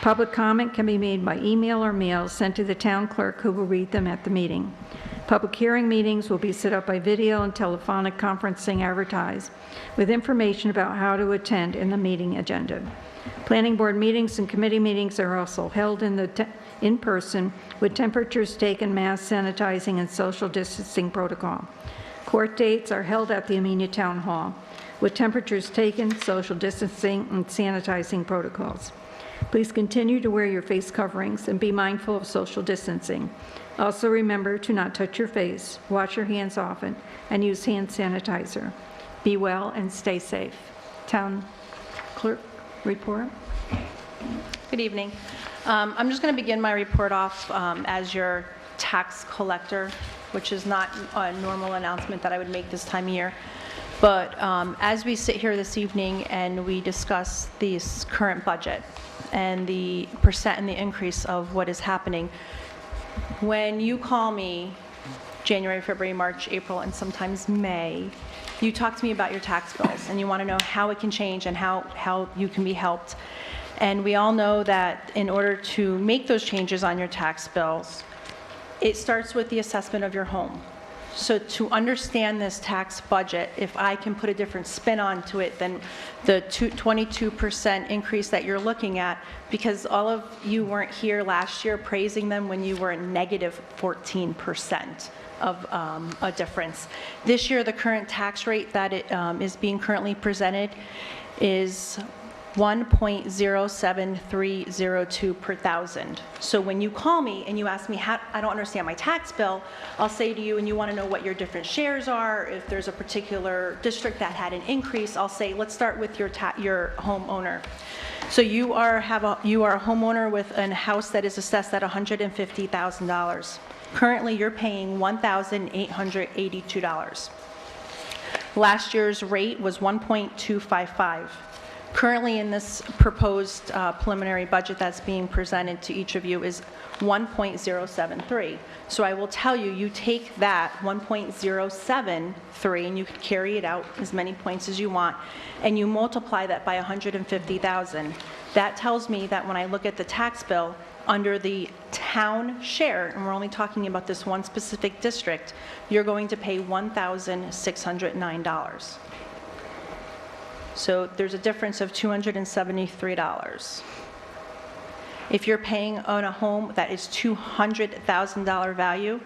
Public comment can be made by email or mail sent to the town clerk, who will read them at the meeting. Public hearing meetings will be set up by video and telephonic conferencing advertised, with information about how to attend in the meeting agenda. Planning board meetings and committee meetings are also held in person with temperatures taken, mask sanitizing, and social distancing protocol. Court dates are held at the Amenia Town Hall with temperatures taken, social distancing, and sanitizing protocols. Please continue to wear your face coverings and be mindful of social distancing. Also remember to not touch your face, wash your hands often, and use hand sanitizer. Be well and stay safe. Town clerk report. Good evening. I'm just going to begin my report off as your tax collector, which is not a normal announcement that I would make this time of year. But as we sit here this evening and we discuss this current budget and the percent and the increase of what is happening, when you call me January, February, March, April, and sometimes May, you talk to me about your tax bills and you want to know how it can change and how you can be helped. And we all know that in order to make those changes on your tax bills, it starts with the assessment of your home. So to understand this tax budget, if I can put a different spin onto it than the 22% increase that you're looking at, because all of you weren't here last year praising them when you were negative 14% of a difference. This year, the current tax rate that is being currently presented is 1.07302 per thousand. So when you call me and you ask me, I don't understand my tax bill, I'll say to you, and you want to know what your different shares are, if there's a particular district that had an increase, I'll say, let's start with your homeowner. So you are a homeowner with a house that is assessed at $150,000. Currently, you're paying $1,882. Last year's rate was 1.255. Currently in this proposed preliminary budget that's being presented to each of you is 1.073. So I will tell you, you take that 1.073 and you could carry it out as many points as you want, and you multiply that by 150,000. That tells me that when I look at the tax bill, under the town share, and we're only talking about this one specific district, you're going to pay $1,609. So there's a difference of $273. If you're paying on a home that is $200,000 value,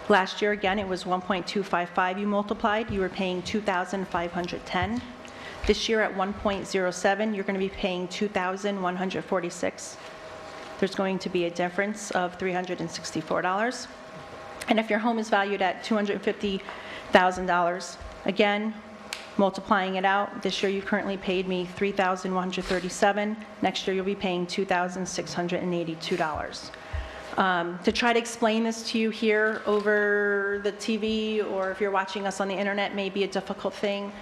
last year again it was 1.255 you multiplied, you were paying $2,510. This year at 1.07 you're going to be paying $2,146. There's going to be a difference of $364. And if your home is valued at $250,000, again, multiplying it out, this year you currently paid me $3,137. Next year you'll be paying $2,682. To try to explain this to you here over the TV, or if you're watching us on the internet, may be a difficult thing.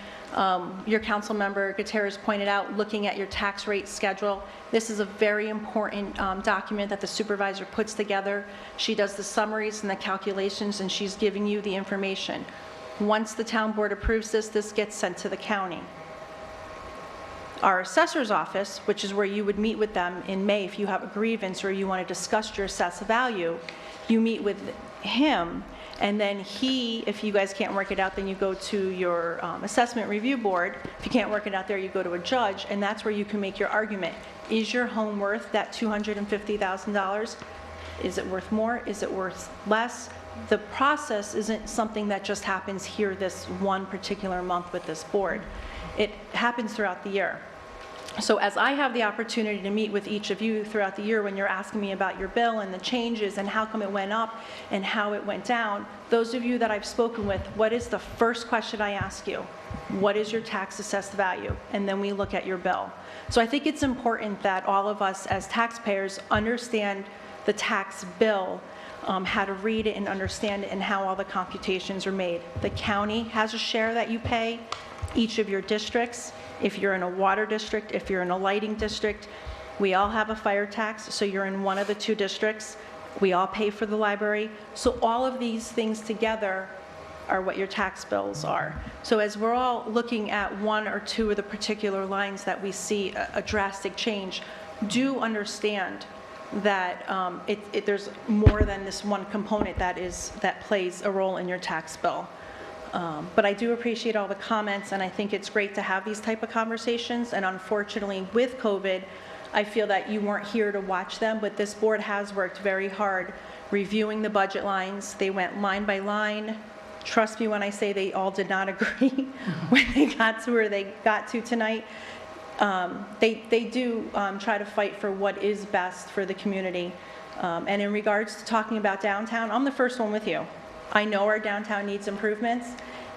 Your council member Gutierrez pointed out, looking at your tax rate schedule, this is a very important document that the supervisor puts together. She does the summaries and the calculations, and she's giving you the information. Once the town board approves this, this gets sent to the county. Our assessor's office, which is where you would meet with them in May if you have a grievance or you want to discuss your assessed value, you meet with him, and then he, if you guys can't work it out, then you go to your assessment review board. If you can't work it out there, you go to a judge, and that's where you can make your argument. Is your home worth that $250,000? Is it worth more? Is it worth less? The process isn't something that just happens here this one particular month with this board. It happens throughout the year. So as I have the opportunity to meet with each of you throughout the year when you're asking me about your bill and the changes and how come it went up and how it went down, those of you that I've spoken with, what is the first question I ask you? What is your tax assessed value? And then we look at your bill. So I think it's important that all of us as taxpayers understand the tax bill, how to read it and understand it, and how all the computations are made. The county has a share that you pay, each of your districts. If you're in a water district, if you're in a lighting district, we all have a fire tax, so you're in one of the two districts. We all pay for the library. So all of these things together are what your tax bills are. So as we're all looking at one or two of the particular lines that we see a drastic change, do understand that there's more than this one component that plays a role in your tax bill. But I do appreciate all the comments, and I think it's great to have these type of conversations. And unfortunately, with COVID, I feel that you weren't here to watch them, but this board has worked very hard reviewing the budget lines. They went line by line. Trust me when I say they all did not agree when they got to where they got to tonight. They do try to fight for what is best for the community. And in regards to talking about downtown, I'm the first one with you. I know our downtown needs improvements,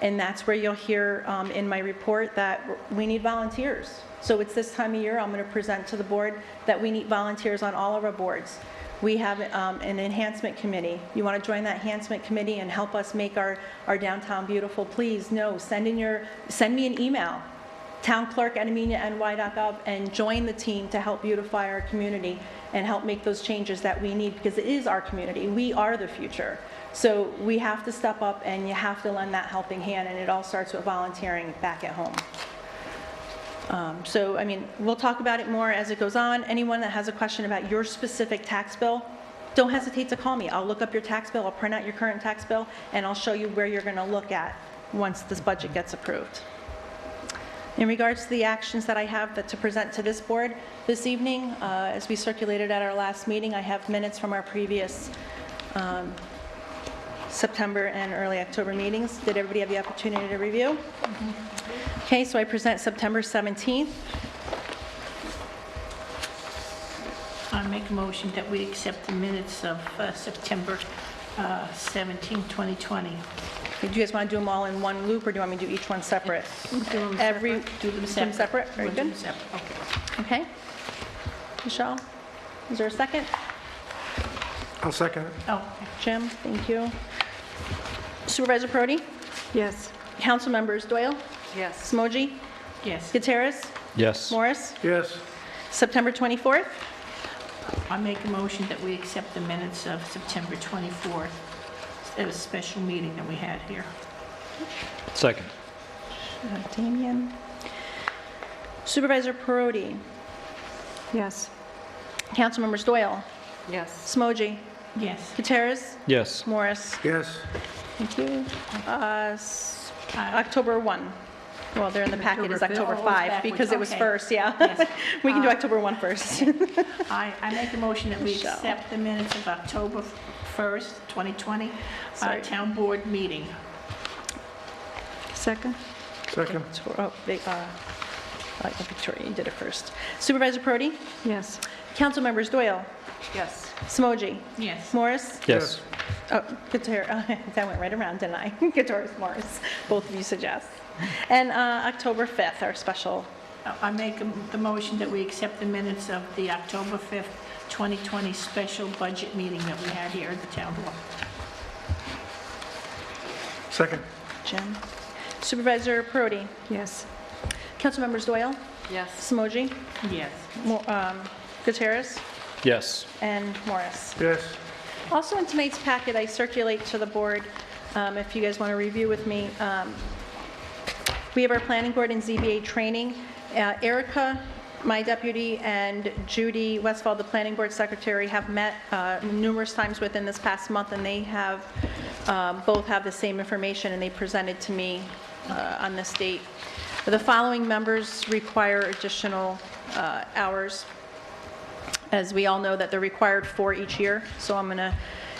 and that's where you'll hear in my report that we need volunteers. So it's this time of year I'm going to present to the board that we need volunteers on all of our boards. We have an enhancement committee. You want to join that enhancement committee and help us make our downtown beautiful? Please, send me an email, townclerk@ameniany.gov, and join the team to help beautify our community and help make those changes that we need, because it is our community. We are the future. So we have to step up, and you have to lend that helping hand, and it all starts with volunteering back at home. So, I mean, we'll talk about it more as it goes on. Anyone that has a question about your specific tax bill, don't hesitate to call me. I'll look up your tax bill, I'll print out your current tax bill, and I'll show you where you're going to look at once this budget gets approved. In regards to the actions that I have to present to this board this evening, as we circulated at our last meeting, I have minutes from our previous September and early October meetings. Did everybody have the opportunity to review? Okay, so I present September 17th. I make a motion that we accept the minutes of September 17, 2020. Do you guys want to do them all in one loop, or do you want me to do each one separate? Do them separate. Very We'll do good. them separate. Okay. Okay. Michelle, is there a second? I'll second it. Oh, Jim, thank you. Supervisor Prodi? Yes. Council members Doyle? Yes. Smoji? yes. Gutierrez? Yes. Morris? Yes. September 24th? I make a motion that we accept the minutes of September 24th, at a special meeting that we had here. Second. Damian. Supervisor Parodi? Yes. Council members Doyle? Yes. Smoji? Yes. Gutierrez? Yes. Morris? Yes. Thank you. October 1. Well, they're in the packet is October 5 because it was Okay. first, yeah. Yes. We can do October 1 first. I make a motion that we Michelle. accept the minutes of October 1st, 2020, Sorry. town board meeting. Second? Second. Victoria, you did it first. Supervisor Prodi? Yes. Council members Doyle? Yes. Smoji? Yes. Morris? Yes. Oh, Gutierrez, that went right around, didn't I? Gutierrez, Morris, both of you suggest. And October 5th, our special. I make the motion that we accept the minutes of the October 5th, 2020 special budget meeting that we had here at the town hall. Second. Jim. Supervisor Prodi? Yes. Council members Doyle? Yes. Smoji? Yes. Gutierrez? Yes. And Morris. Yes. Also in tonight's packet, I circulate to the board, if you guys want to review with me, we have our planning board and ZBA training. Erica, my deputy, and Judy Westfall, the planning board secretary, have met numerous times within this past month, and they have both have the same information, and they presented to me on this date. The following members require additional hours. As we all know that they're required 4 each year, so I'm going to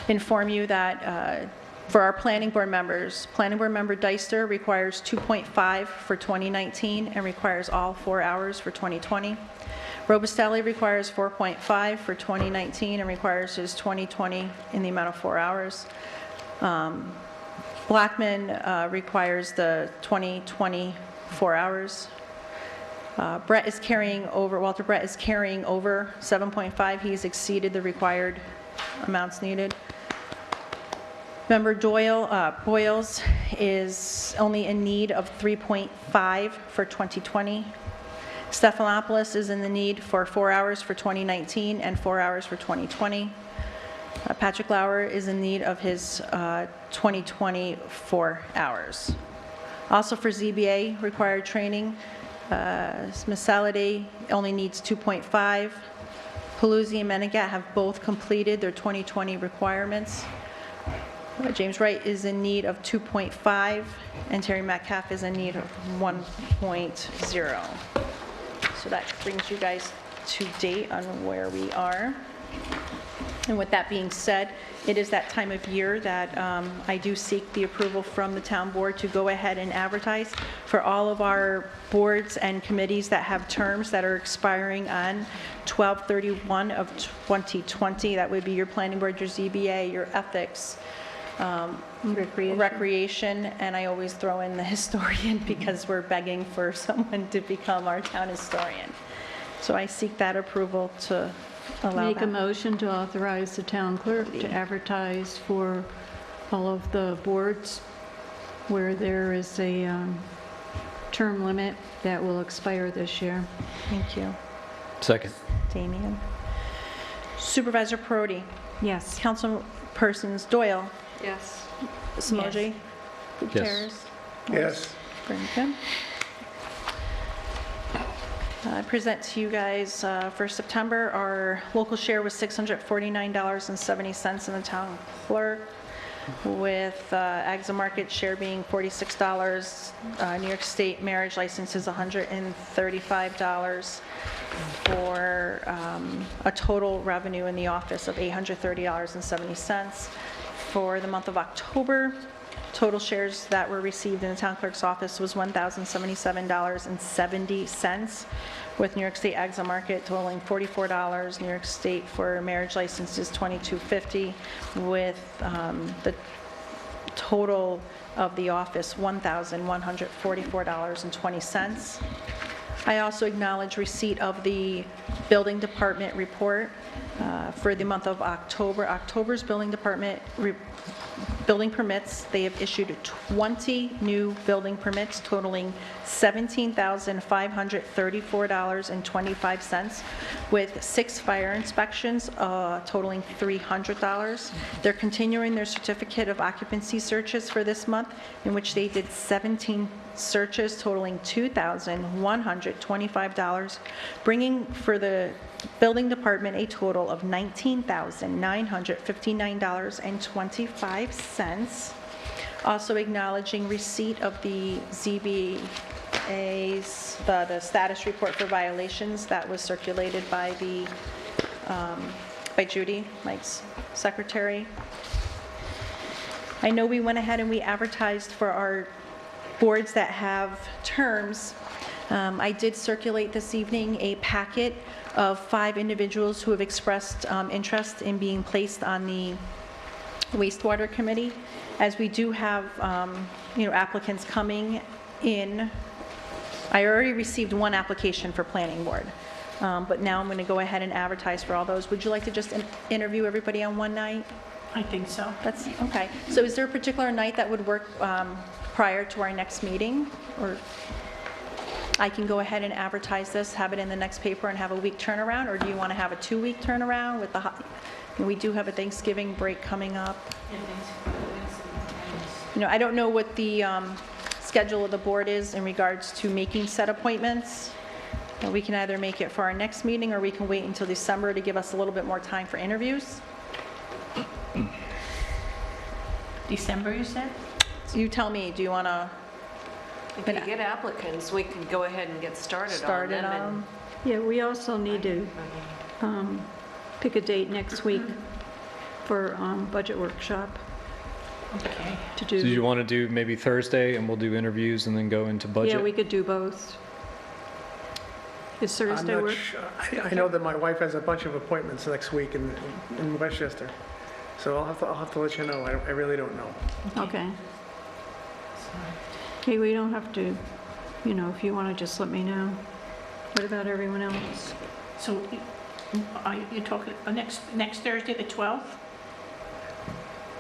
inform you that for our planning board members, planning board member Deister requires 2.5 for 2019 and requires all 4 hours for 2020. Robustelli requires 4.5 for 2019 and requires his 2020 in the amount of 4 hours. Blackman requires the 2020 4 hours. Walter Brett is carrying over 7.5. He's exceeded the required amounts needed. Member Boyles is only in need of 3.5 for 2020. Stephanopoulos is in the need for 4 hours for 2019 and 4 hours for 2020. Patrick Lauer is in need of his 2020 4 hours. Also for ZBA required training, Ms. Saladay only needs 2.5. Paluzzi and Menegat have both completed their 2020 requirements. James Wright is in need of 2.5, and Terry Metcalf is in need of 1.0. So that brings you guys to date on where we are. And with that being said, it is that time of year that I do seek the approval from the town board to go ahead and advertise for all of our boards and committees that have terms that are expiring on 12/31 of 2020. That would be your planning board, your ZBA, your ethics, recreation, and I always throw in the historian because we're begging for someone to become our town historian. So I seek that approval to allow Make a that. motion to authorize the town clerk to advertise for all of the boards where there is a term limit that will expire this year. Thank you, Second. Damian. Supervisor Perotti, Yes. Councilpersons Doyle, Yes. Smoji, Gutierrez. Yes. Very good. I present to you guys for September, our local share was $649.70 in the town clerk, with Agza Market share being $46. New York State marriage license is $135 for a total revenue in the office of $830.70. For the month of October, total shares that were received in the town clerk's office was $1,077.70, with New York State Agza Market totaling $44. New York State for marriage licenses $22.50, with the total of the office $1,144.20. I also acknowledge receipt of the building department report for the month of October. October's building department building permits, they have issued 20 new building permits totaling $17,534.25, with 6 fire inspections totaling $300. They're continuing their certificate of occupancy searches for this month, in which they did 17 searches totaling $2,125, bringing for the building department a total of $19,959.25. Also acknowledging receipt of the ZBA's, the status report for violations that was circulated by the, by Judy, Mike's secretary. I know we went ahead and we advertised for our boards that have terms. I did circulate this evening a packet of 5 individuals who have expressed interest in being placed on the wastewater committee, as we do have applicants coming in. I already received 1 application for planning board, but now I'm going to go ahead and advertise for all those. Would you like to just interview everybody on one night? I think so. That's okay. So is there a particular night that would work prior to our next meeting? Or I can go ahead and advertise this, have it in the next paper, and have a week turnaround? Or do you want to have a 2-week turnaround with the, we do have a Thanksgiving break coming up. I don't know what the schedule of the board is in regards to making set appointments. We can either make it for our next meeting, or we can wait until December to give us a little bit more time for interviews. December, you said? So you tell me, do you want to If you get applicants, we can go ahead and get started on them. And Yeah, we also need to pick a date next week for budget workshop Okay. to So do you do. want to do maybe Thursday and we'll do interviews and then go into budget? Yeah, we could do both. Is Thursday work? I know that my wife has a bunch of appointments next week in Westchester, so I'll have to let you know. I really don't know. Okay. Okay, we don't have to, if you want to just let me know. What about everyone else? So you're talking next Thursday, the 12th?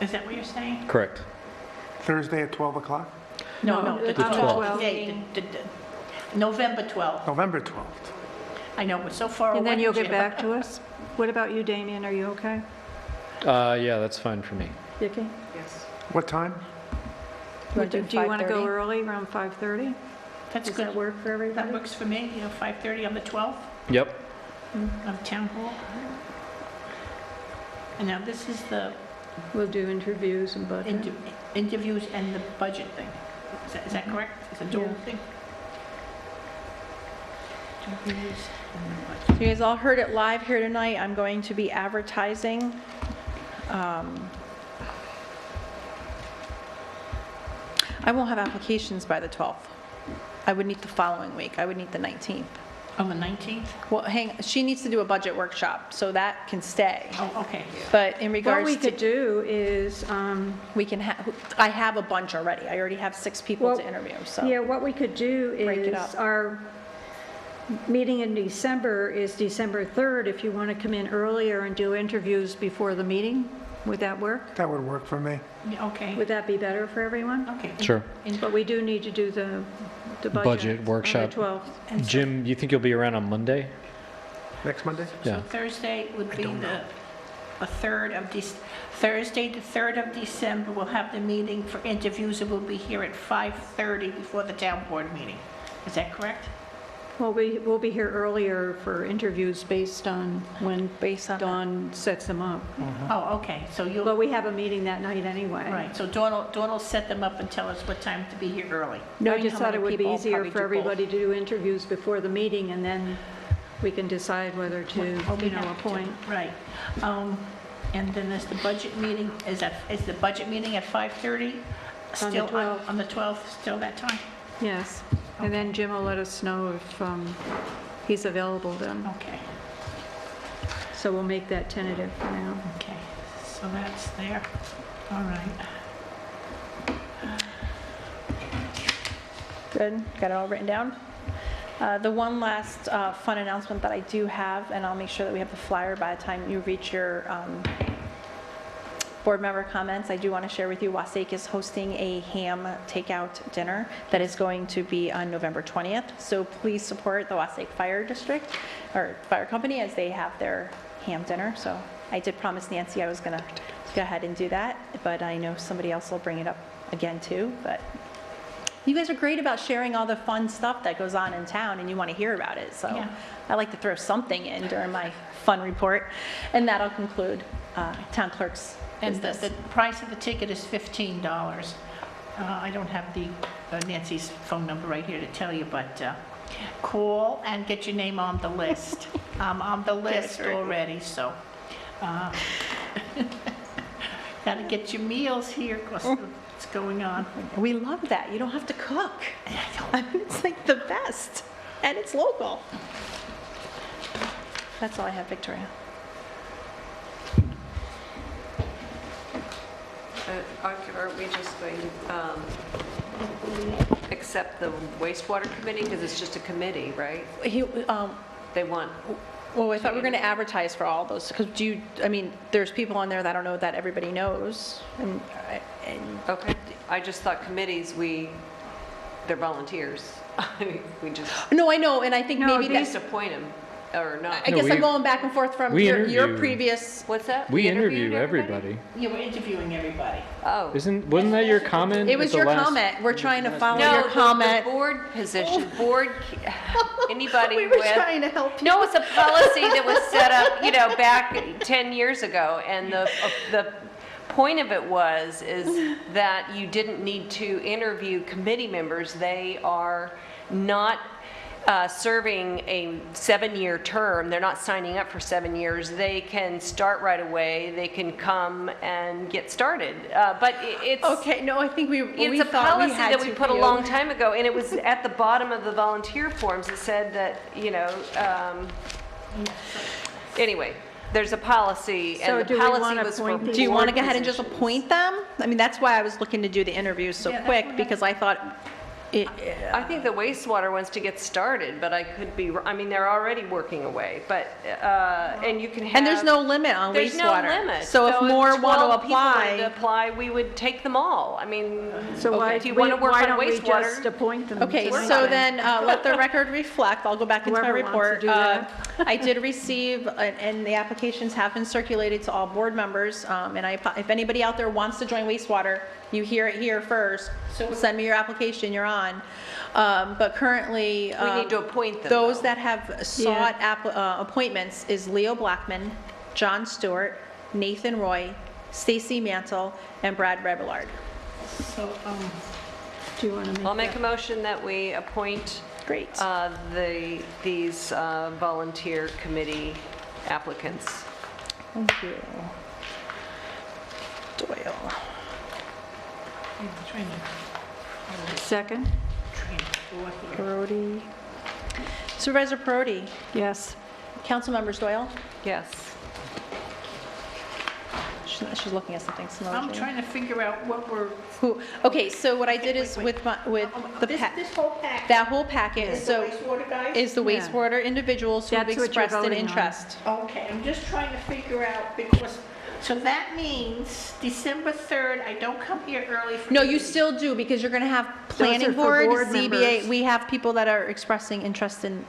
Is that what you're saying? Correct. Thursday at 12 o'clock? No, the 12th. 12th. November 12th. November 12th. I know, we're so far away. And then you'll get Jim. back to us? What about you, Damien? Are you okay? Yeah, that's fine for me. Vicki? yes. What time? wanna Do do you want to go 5:30? early, around 5:30? That's Does good. that work for everybody? That works for me, 5:30 on the 12th Yep. of Town Hall. And now this is the We'll do interviews and budget. interviews and the budget thing. Is that correct? It's a dual Yeah. thing? Interviews and the budget. You guys all heard it live here tonight. I'm going to be advertising. I won't have applications by the 12th. I would need the following week. I would need the 19th. On the 19th? Well, she needs to do a budget workshop, so that can stay. Oh, okay. But in What regards we to, could do is, we can I have a bunch already. I already have 6 people Well, to interview, so. yeah, what we could do Break it is up. meeting in December is December 3rd. If you want to come in earlier and do interviews before the meeting, would that work? That would work for me. Okay. Would that be better for everyone? Okay. Sure. But we do need to do the budget workshop. on the 12th. Jim, you think you'll be around on Monday? Next Monday? Yeah. So Thursday would be the 3rd of Thursday, the 3rd of December, we'll have the meeting for interviews, and we'll be here at 5:30 before the town board meeting. Is that correct? Well, we'll be here earlier for interviews based on when Dawn sets them up. Oh, okay, so you'll... But we have a meeting that night anyway. Right, so Dawn will set them up and tell us what time to be here early. No, I Knowing just how thought many it would be people, easier probably for do both. everybody to do interviews before the meeting, and then we can decide whether to, We you know, have to, appoint. Right. And then there's the budget meeting, is the budget meeting at 5:30? On the Still 12th. on the 12th, still that time? Yes, and then Jim will let us know if he's available then. Okay. So we'll make that tentative for now. Okay, so that's there. All right. Good, got it all written down. The one last fun announcement that I do have, and I'll make sure that we have the flyer by the time you reach your board member comments, I do want to share with you, Wasake is hosting a ham takeout dinner that is going to be on November 20th. So please support the Wasake Fire District, or Fire Company, as they have their ham dinner. So I did promise Nancy I was going to go ahead and do that, but I know somebody else will bring it up again too. But you guys are great about sharing all the fun stuff that goes on in town, and you want to hear about it. So Yeah. I like to throw something in during my fun report. And that'll conclude town clerk's And business. the price of the ticket is $15. I don't have the Nancy's phone number right here to tell you, but call and get your name on the list. I'm on the list already, so. Got to get your meals here, because what's going on. We love that. You don't have to cook. I mean, it's like the best. And it's local. That's all I have, Victoria. Aren't we just going to accept the wastewater committee? Because it's just a committee, right? They want... Well, I thought we were going to advertise for all those, because I mean, there's people on there that I don't know that everybody knows. And Okay. I just thought committees, they're volunteers. We just... No, I know, and I think maybe We just that's, appoint them, or not. I guess I'm going back and forth from we your interview- previous. What's that? We interview interviewed everybody. Yeah, we're interviewing everybody. Oh. Wasn't that your comment? It was at the your last- comment. We're trying to follow No, your comment. the board position, anybody We were with... trying to help you. No, it's a policy that was set up, back 10 years ago, and the point of it is that you didn't need to interview committee members. They are not serving a 7-year term. They're not signing up for 7 years. They can start right away. They can come and get started. But it's... Okay, no, I think It's a policy that we put a long time ago, and it was at the bottom of the volunteer forms. It said that, anyway, there's a policy, So and do the we policy wanna was for appoint these? Do you want to board go ahead and just positions. appoint them? I mean, that's why I was looking to do the interviews so quick, because I thought I think the wastewater wants to get started, but I could be, they're already working away, but, and you can have. And there's no limit on There's wastewater. no limit. So if more want to 12 people wanted to apply. apply, we would take them all. So why, if you want to work why on don't we wastewater. just appoint them? Okay, tonight so then let the record reflect, I'll go back into my Whoever wants to report. do that. I did receive, and the applications have been circulated to all board members, and if anybody out there wants to join wastewater, you hear it here first, send me your application, you're on. But currently. We need to appoint them, Those though. that have sought appointments is Leo Blackman, John Stewart, Nathan Roy, Stacy Mantle, and Brad Rebillard. So, Do you want to make I'll make a motion that we appoint Great. these volunteer committee applicants. Thank you. Doyle. Second? Brody. Supervisor Brody. Yes. Council members Doyle, Yes. She's looking at something. I'm Simone. trying to figure out what we're, Okay, so what I did is with the this whole pack. that whole packet, Is the so wastewater guys? is the wastewater individuals who have That's what you're expressed an voting on. interest. Okay, I'm just trying to figure out because, so that means December 3rd, I don't come here early for. No, you meetings. still do, because you're gonna have are planning for board, board ZBA, members. we have people that are expressing interest in,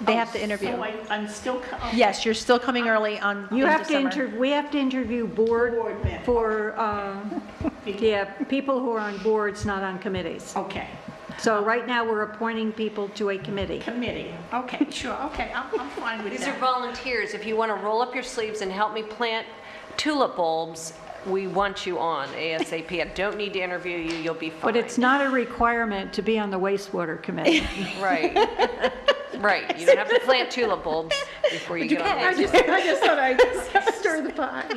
they have to interview. So I'm still. Okay. Yes, you're still coming early on, You in have to December. we have to interview board members. for, people who are on boards, not on committees. Okay. So right now, we're appointing people to a committee. Committee, okay, sure, okay, I'm fine with These are that. volunteers. If you want to roll up your sleeves and help me plant tulip bulbs, we want you on ASAP. I don't need to interview you, you'll be fine. But it's not a requirement to be on the wastewater committee. Right. Right, you don't have to plant tulip bulbs before you get on I the just thought I'd stir the pot.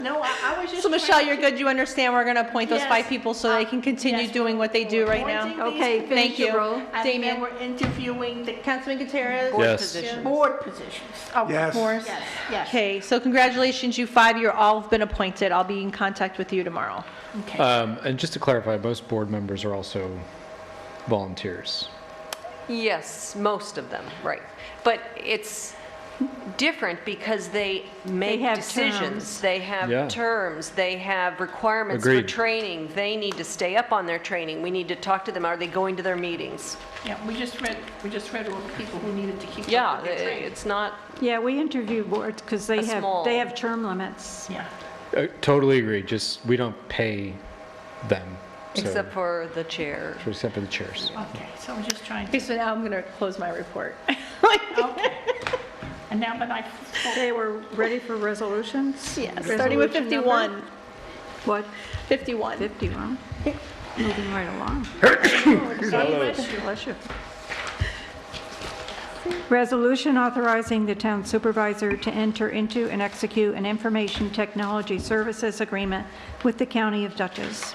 No, I was just. So Michelle, you're good, you understand we're gonna appoint those 5 people so they can continue yes, doing what they do right now? appointing these Okay, people, finish Thank your you. roll. And then Damien. we're interviewing the Councilman Gutierrez? board Yes. positions. board positions. Okay. Yes. Morris? Yes, yes. Okay, so congratulations, you 5, you're all been appointed. I'll be in contact with you tomorrow. Okay. And just to clarify, most board members are also volunteers. Yes, most of them, right. But it's different because they make have decisions. terms. They have Yeah. terms, they have requirements for Agreed. training. They need to stay up on their training. We need to talk to them. Are they going to their meetings? Yeah, we just read all the people who needed to keep Yeah, up with their training. it's not, Yeah, we interview boards because they small- have term limits. Yeah. Totally agree, just we don't pay them. so- except for the chair. Except for the chairs. Okay, so I'm just trying Okay, to, so now I'm gonna close my report. okay. And now that Okay, we're ready for resolutions? Yeah, starting with Resolution 51. number? What? 51. 51. Moving right along. Bless you. Resolution authorizing the town supervisor to enter into and execute an information technology services agreement with the County of Dutchess.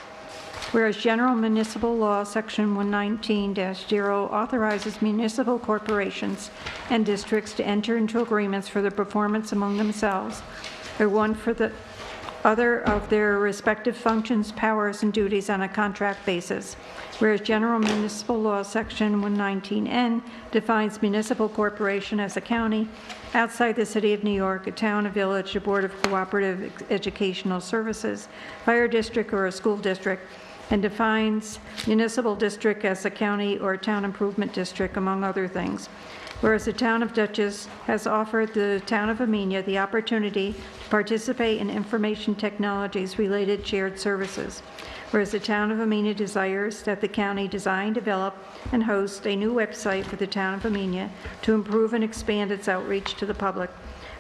Whereas General Municipal Law, Section 119-0 authorizes municipal corporations and districts to enter into agreements for the performance among themselves, or one for the other of their respective functions, powers, and duties on a contract basis. Whereas General Municipal Law, Section 119N defines municipal corporation as a county outside the city of New York, a town, a village, a board of cooperative educational services, fire district, or a school district, and defines municipal district as a county or town improvement district, among other things. Whereas the town of Dutchess has offered the town of Amenia the opportunity to participate in information technologies related shared services. Whereas the town of Amenia desires that the county design, develop, and host a new website for the town of Amenia to improve and expand its outreach to the public.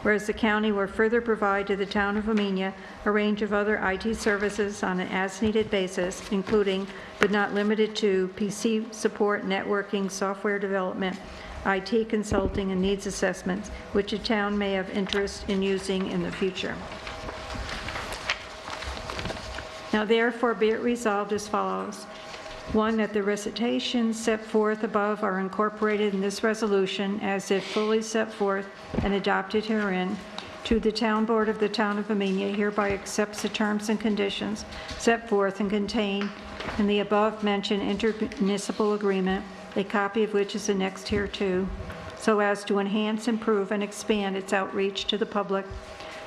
Whereas the county will further provide to the town of Amenia a range of other IT services on an as-needed basis, including, but not limited to, PC support, networking, software development, IT consulting, and needs assessments, which the town may have interest in using in the future. Now therefore be it resolved as follows. 1, that the recitations set forth above are incorporated in this resolution as if fully set forth and adopted herein. 2, the town board of the town of Amenia hereby accepts the terms and conditions set forth and contained in the above-mentioned intermunicipal agreement, a copy of which is annexed hereto, so as to enhance, improve, and expand its outreach to the public.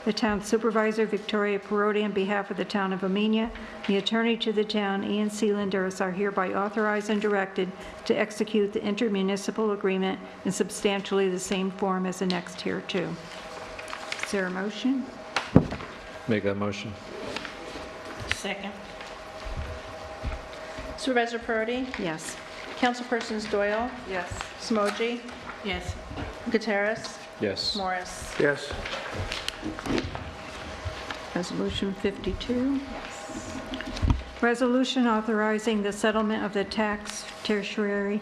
The town supervisor, Victoria Perotti, on behalf of the town of Amenia, the attorney to the town, Ian Sealanders, are hereby authorized and directed to execute the intermunicipal agreement in substantially the same form as annexed hereto. Is there a motion? Make that motion. Second. Supervisor Perotti? Yes. Councilpersons Doyle? Yes. Smoji? Yes. Gutierrez? Yes. Morris? Yes. Resolution 52. Resolution authorizing the settlement of the tax tertiary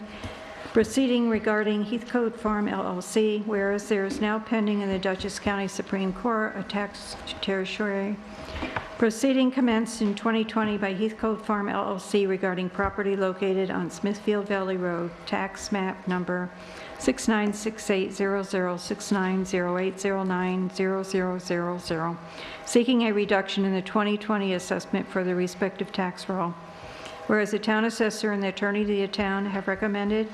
Proceeding regarding Heathcote Farm LLC, whereas there is now pending in the Dutchess County Supreme Court a tax territory proceeding commenced in 2020 by Heathcote Farm LLC regarding property located on Smithfield Valley Road, tax map number 6968006908090000, seeking a reduction in the 2020 assessment for the respective tax roll. Whereas the town assessor and the attorney to the town have recommended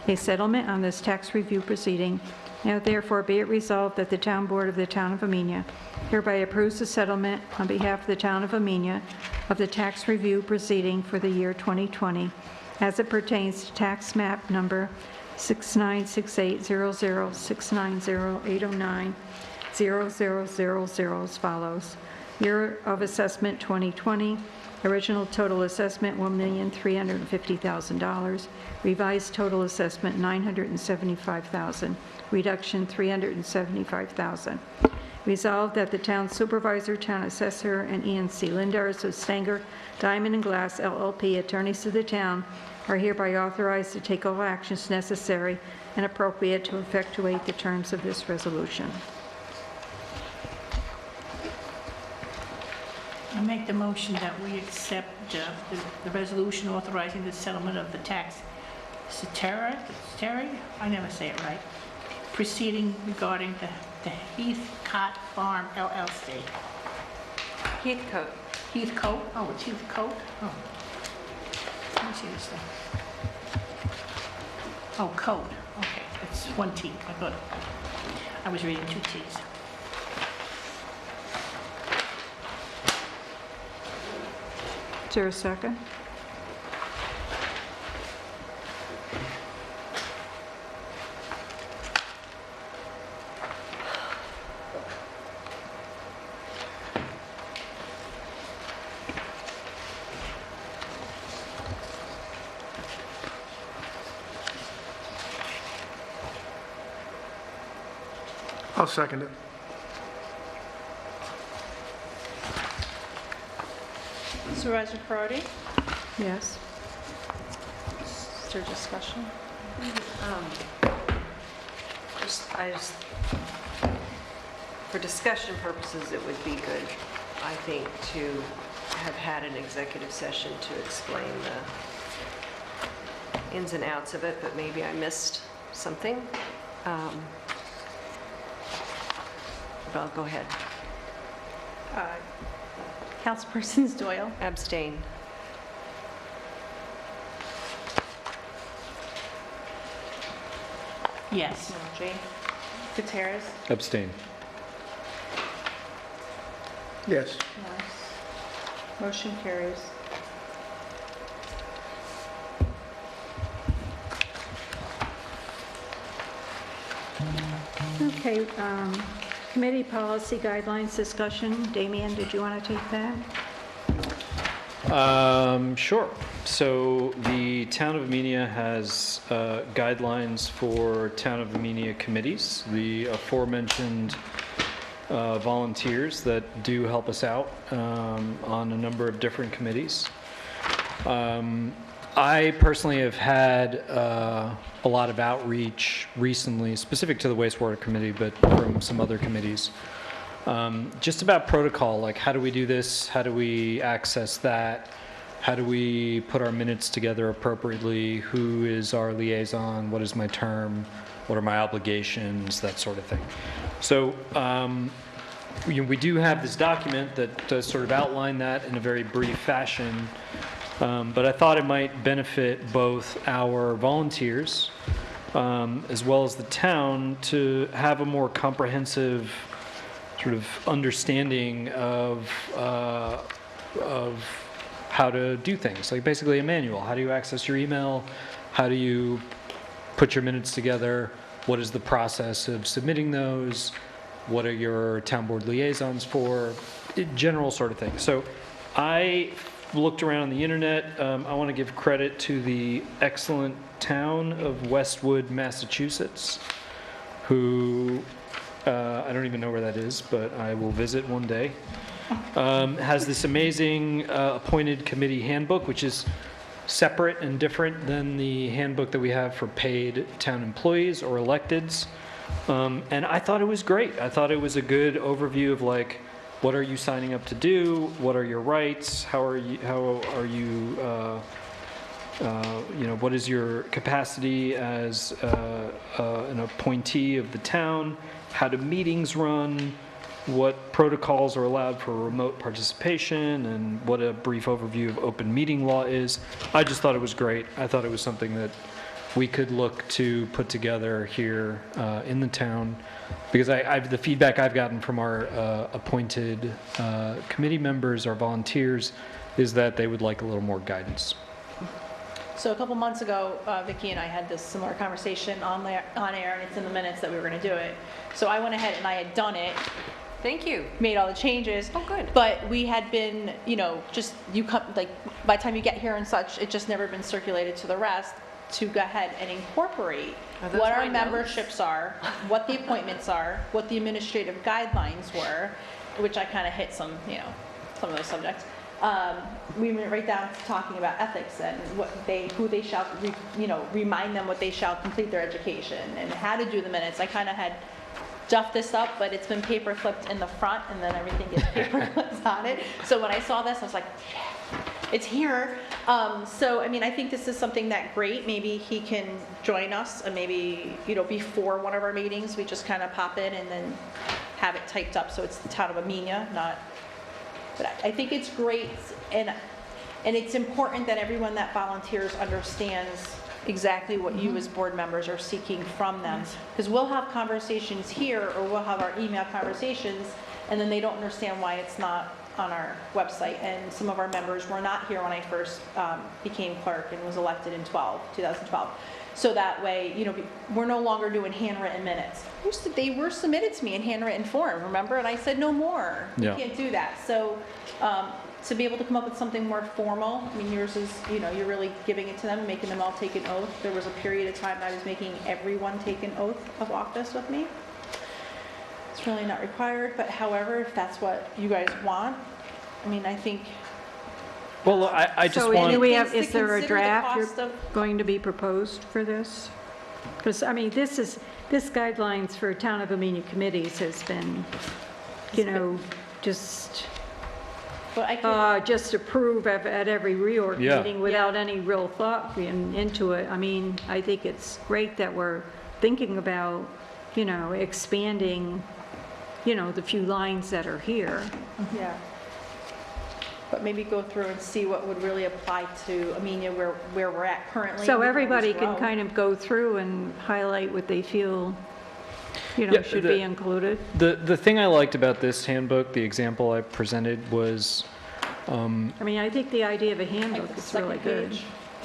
a settlement on this tax review proceeding, now therefore be it resolved that the town board of the town of Amenia hereby approves the settlement on behalf of the town of Amenia of the tax review proceeding for the year 2020 as it pertains to tax map number 6968006908090000 as follows. Year of assessment 2020, original total assessment $1,350,000, revised total assessment $975,000, reduction $375,000. Resolved that the town supervisor, town assessor, and E&C Lindars of Stanger, Diamond and Glass LLP, attorneys to the town, are hereby authorized to take all actions necessary and appropriate to effectuate the terms of this resolution. I make the motion that we accept the resolution authorizing the settlement of the tax I never say it right, proceeding regarding the Heathcote Farm LLC. Heathcote. Heathcote? Oh, it's Heathcote? Oh. Let me see this thing. Oh, code. Okay, it's one T. I thought I was reading two T's. Is there a second? I'll second it. Supervisor Parody? Yes. Is there discussion? For discussion purposes, it would be good, I think, to have had an executive session to explain the ins and outs of it, but maybe I missed something. But I'll go ahead. Councilpersons Doyle? Abstain. Yes. Jane? Gutierrez? Abstain. Yes. Motion carries. Okay, committee policy guidelines discussion. Damien, did you want to take that? Sure. So the Town of Amenia has guidelines for Town of Amenia committees. The aforementioned volunteers that do help us out on a number of different committees. I personally have had a lot of outreach recently, specific to the wastewater committee, but from some other committees, just about protocol, like how do we do this? How do we access that? How do we put our minutes together appropriately? Who is our liaison? What is my term? What are my obligations? That sort of thing. So we do have this document that does sort of outline that in a very brief fashion. But I thought it might benefit both our volunteers as well as the town to have a more comprehensive sort of understanding of how to do things, like basically a manual. How do you access your email? How do you put your minutes together? What is the process of submitting those? What are your town board liaisons for? General sort of thing. So I looked around on the internet. I want to give credit to the excellent town of Westwood, Massachusetts, who, I don't even know where that is, but I will visit one day, has this amazing appointed committee handbook, which is separate and different than the handbook that we have for paid town employees or electeds. And I thought it was great. I thought it was a good overview of like, what are you signing up to do? What are your rights? How are you, what is your capacity as an appointee of the town? How do meetings run? What protocols are allowed for remote participation, and what a brief overview of open meeting law is. I just thought it was great. I thought it was something that we could look to put together here in the town, because the feedback I've gotten from our appointed committee members, our volunteers, is that they would like a little more guidance. So a couple months ago, Vicki and I had this similar conversation on air, and it's in the minutes that we were going to do it. So I went ahead and I had done it. Thank you. Made all the changes. Oh, good. But we had been, just you come like by the time you get here and such, it just never been circulated to the rest to go ahead and incorporate what our memberships are, what the appointments are, what the administrative guidelines were, which I kind of hit some of those subjects. We went right down to talking about ethics and who they shall, remind them what they shall complete their education and how to do the minutes. I kind of had duffed this up, but it's been paper clipped in the front, and then everything gets paper clipped on it. So when I saw this, I was like, yeah, it's here. So, I mean, I think this is something that great. Maybe he can join us, and maybe, before one of our meetings, we just kind of pop in and then have it typed up so it's the town of Amenia, not. But I think it's great, and it's important that everyone that volunteers understands exactly what you as board members are seeking from them. Because we'll have conversations here, or we'll have our email conversations, and then they don't understand why it's not on our website. And some of our members were not here when I first became clerk and was elected in 2012. So that way, we're no longer doing handwritten minutes. They were submitted to me in handwritten form, remember? And I said, no more. Yeah. You can't do that. So to be able to come up with something more formal, I mean, yours is, you're really giving it to them, making them all take an oath. There was a period of time I was making everyone take an oath of office with me. It's really not required, but however, if that's what you guys want, I mean, I think. Well, I just want. Do we have? Is there a draft you're going to be proposed for this? Because I mean, this guidelines for Town of Amenia committees has been, just approved at every reorg meeting without any real thought into it. I mean, I think it's great that we're thinking about, expanding, the few lines that are here. Yeah. But maybe go through and see what would really apply to Amenia where we're at currently. So everybody can kind of go through and highlight what they feel, should be included. The thing I liked about this handbook, the example I presented was. I mean, I think the idea of a handbook is really good.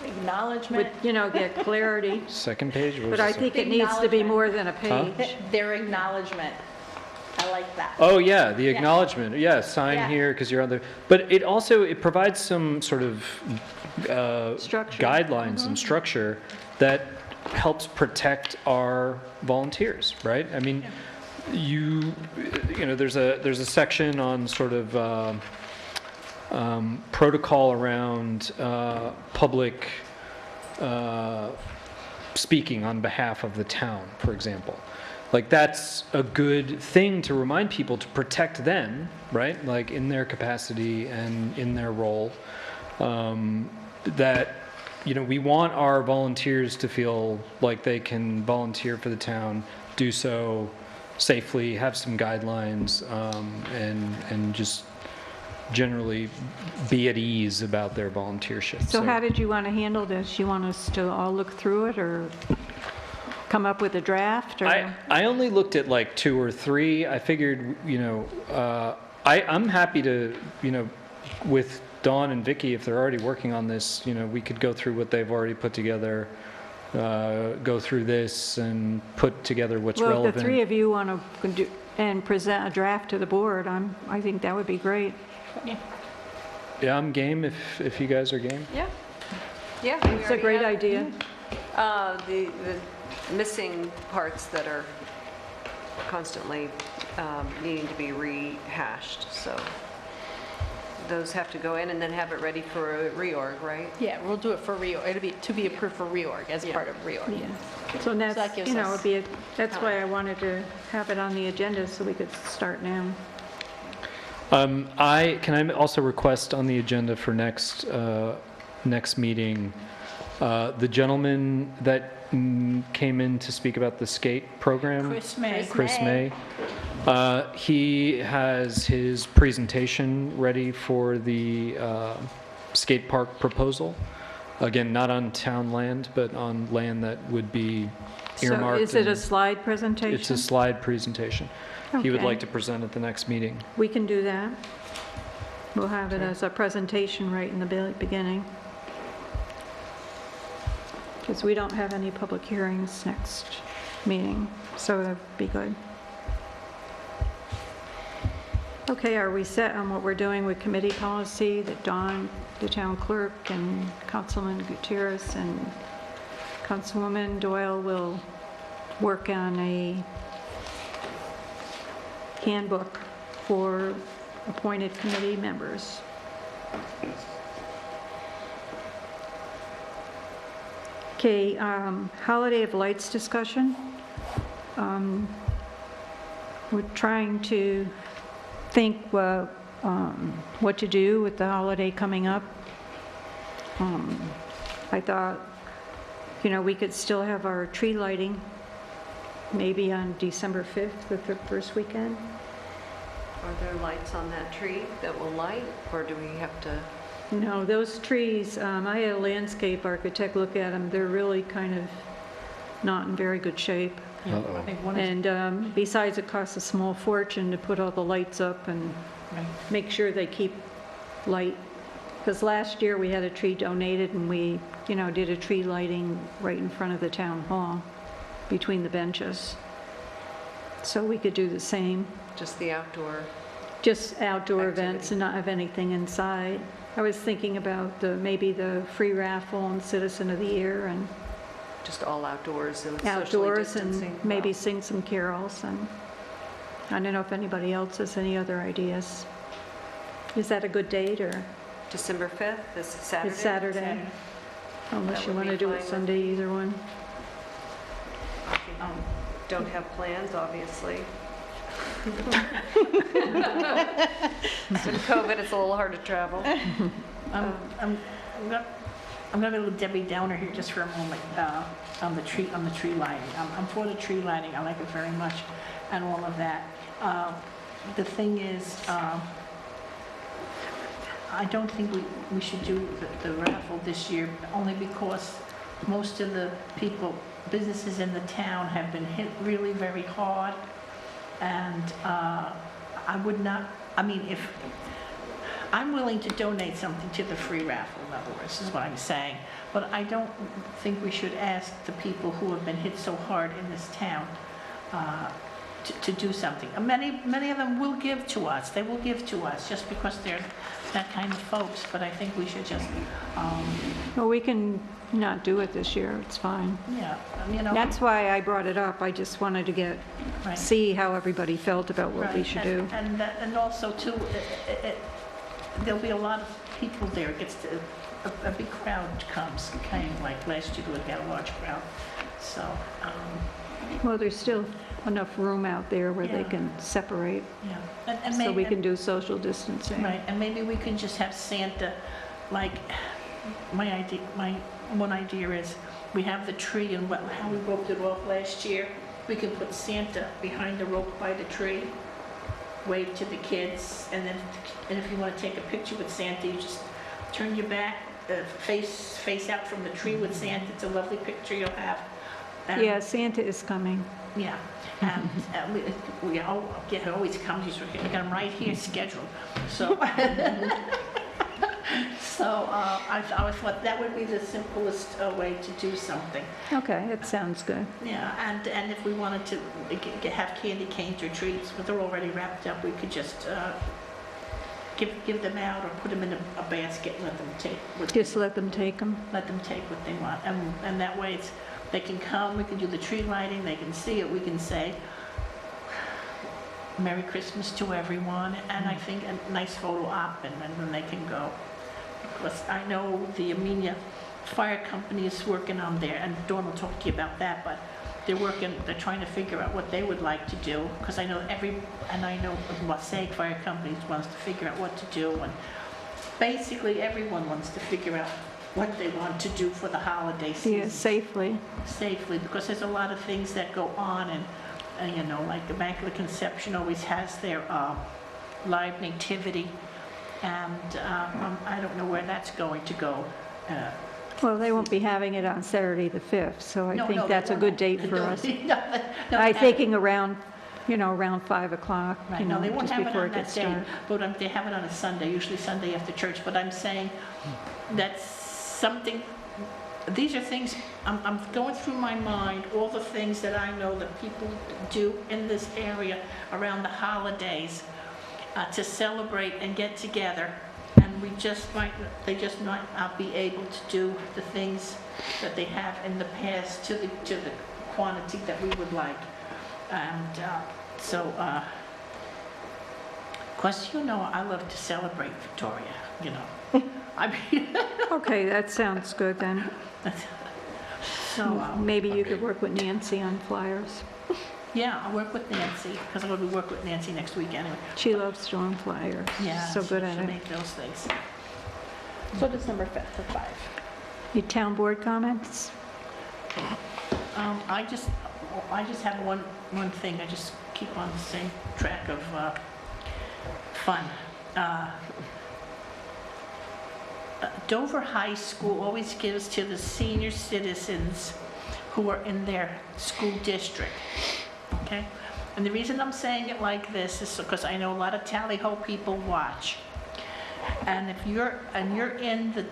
Acknowledgement. But, get clarity. Second page? But I think it needs to be more than a page. Huh? Their acknowledgement. I like that. Oh yeah, the acknowledgement. Yeah, sign here because you're on the. But it provides some sort of guidelines and structure that helps protect our volunteers, right? I mean, there's a section on sort of protocol around public speaking on behalf of the town, for example. Like that's a good thing to remind people to protect them, right? Like in their capacity and in their role. That, we want our volunteers to feel like they can volunteer for the town, do so safely, have some guidelines, and just generally be at ease about their volunteership. So how did you want to handle this? You want us to all look through it or come up with a draft? Or? I only looked at like 2 or 3. I figured, I'm happy to, with Dawn and Vicki, if they're already working on this, we could go through what they've already put together, go through this and put together what's relevant. Well, if the 3 of you want to do and present a draft to the board, I think that would be great. Yeah, I'm game if you guys are game. Yeah. It's a great idea. The missing parts that are constantly needing to be rehashed, so those have to go in and then have it ready for a reorg, right? Yeah, we'll do it for reorg. It'll be to be approved for reorg as part of reorg. Yeah. So that's, that gives you know, us it'd be, that's why I wanted to have it on the agenda so we could start now. Can I also request on the agenda for next meeting, the gentleman that came in to speak about the skate program? Chris May. Chris May. He has his presentation ready for the skate park proposal. Again, not on town land, but on land that would be earmarked. So is it a and slide presentation? It's a slide presentation. He would Okay. like to present at the next meeting. We can do that. We'll have it as a presentation right in the beginning. Because we don't have any public hearings next meeting, so that'd be good. Okay, are we set on what we're doing with committee policy that Dawn, the town clerk, and Councilman Gutierrez and Councilwoman Doyle will work on a handbook for appointed committee members? Okay, Holiday of Lights discussion. We're trying to think what to do with the holiday coming up. I thought, you know, we could still have our tree lighting, maybe on December 5th, the first weekend. Are there lights on that tree that will light, or do we have to? No, those trees, I had a landscape architect look at them. They're really kind of not in very good shape. I think one is, And besides, it costs a small fortune to put all the lights up and make sure they keep light. Because last year we had a tree donated and we, you know, did a tree lighting right in front of the town hall between the benches. So we could do the same. Just the outdoor? Just outdoor events and not have anything inside. I was thinking about maybe the free raffle and Citizen of the Year and Just all outdoors and socially outdoors distancing? and maybe sing some carols. And I don't know if anybody else has any other ideas. Is that a good date or? December 5th, this Saturday? It's Saturday. Unless That you would want be to do fine it with Sunday, either one. Don't have plans, obviously. With COVID, it's a little hard to travel. I'm gonna be a little Debbie Downer here just for a moment, on the tree lighting. I'm for the tree lighting, I like it very much, and all of that. The thing is, I don't think we should do the raffle this year, only because most of the businesses in the town have been hit really very hard, and I would not, I mean, if, I'm willing to donate something to the free raffle, in other words, is what I'm saying, but I don't think we should ask the people who have been hit so hard in this town to do something. Many of them will give to us, they will give to us, just because they're that kind of folks, but I think we should just, Well, we can not do it this year, it's fine. yeah, you know. That's why I brought it up. I just wanted to Right. see how everybody felt about what we Right, should do. And also too, there'll be a lot of people there. It gets a big crowd came like last year, we had a large crowd. So, Well, there's still enough room out there where they Yeah. can separate, yeah. And so maybe, we can do social distancing. right, and maybe we can just have Santa, like, my one idea is, we have the tree and how we roped it off last year. We can put Santa behind the rope by the tree, wave to the kids, and if you want to take a picture with Santa, you just turn your back, face out from the tree with Santa. It's a lovely picture you'll have. And- Yeah, Santa is coming. Yeah, and we always come, we got them right here scheduled, so. So I thought that would be the simplest way to do something. Okay, it sounds good. Yeah, and if we wanted to have candy canes or treats, but they're already wrapped up, we could just give them out or put them in a basket and let them take. Just let them take them. Let them take what they want, and that way they can come, we can do the tree lighting, they can see it, we can say, Merry Christmas to everyone, and I think a nice photo op, and then they can go. Because I know the Amenia Fire Company is working on there, and Dawn will talk to you about that, but they're trying to figure out what they would like to do, because I know Passaic Fire Company wants to figure out what to do, and basically everyone wants to figure out what they want to do for the holiday season. Yeah, safely. Safely, because there's a lot of things that go on, and you know, like the Immaculate Conception always has their live nativity, and I don't know where that's going to go. Well, they won't be having it on Saturday the 5th, so I No, think no, that's they a good won't. date for No, us. no, I'm thinking around 5 o'clock, Right, no, they won't just have it before on it that gets day, dark. but they have it on a Sunday, usually Sunday after church, but I'm saying that's something, these are things, I'm going through my mind, all the things that I know that people do in this area around the holidays to celebrate and get together, and they just might not be able to do the things that they have in the past to the quantity that we would like. And of course, you know, I love to celebrate Victoria, you know. I mean, Okay, that sounds good then. so, Maybe you could work with Nancy on flyers. yeah, I'll work with Nancy, because I'm going to work with Nancy next week anyway. She loves drawing flyers. Yeah, So good at she'll it. make those things. So December 5th at 5. Your town board comments? I just have one thing. I just keep on the same track of fun. Dover High School always gives to the senior citizens who are in their school district. Okay, and the reason I'm saying it like this is because I know a lot of Tally-Ho people watch, and if you're in the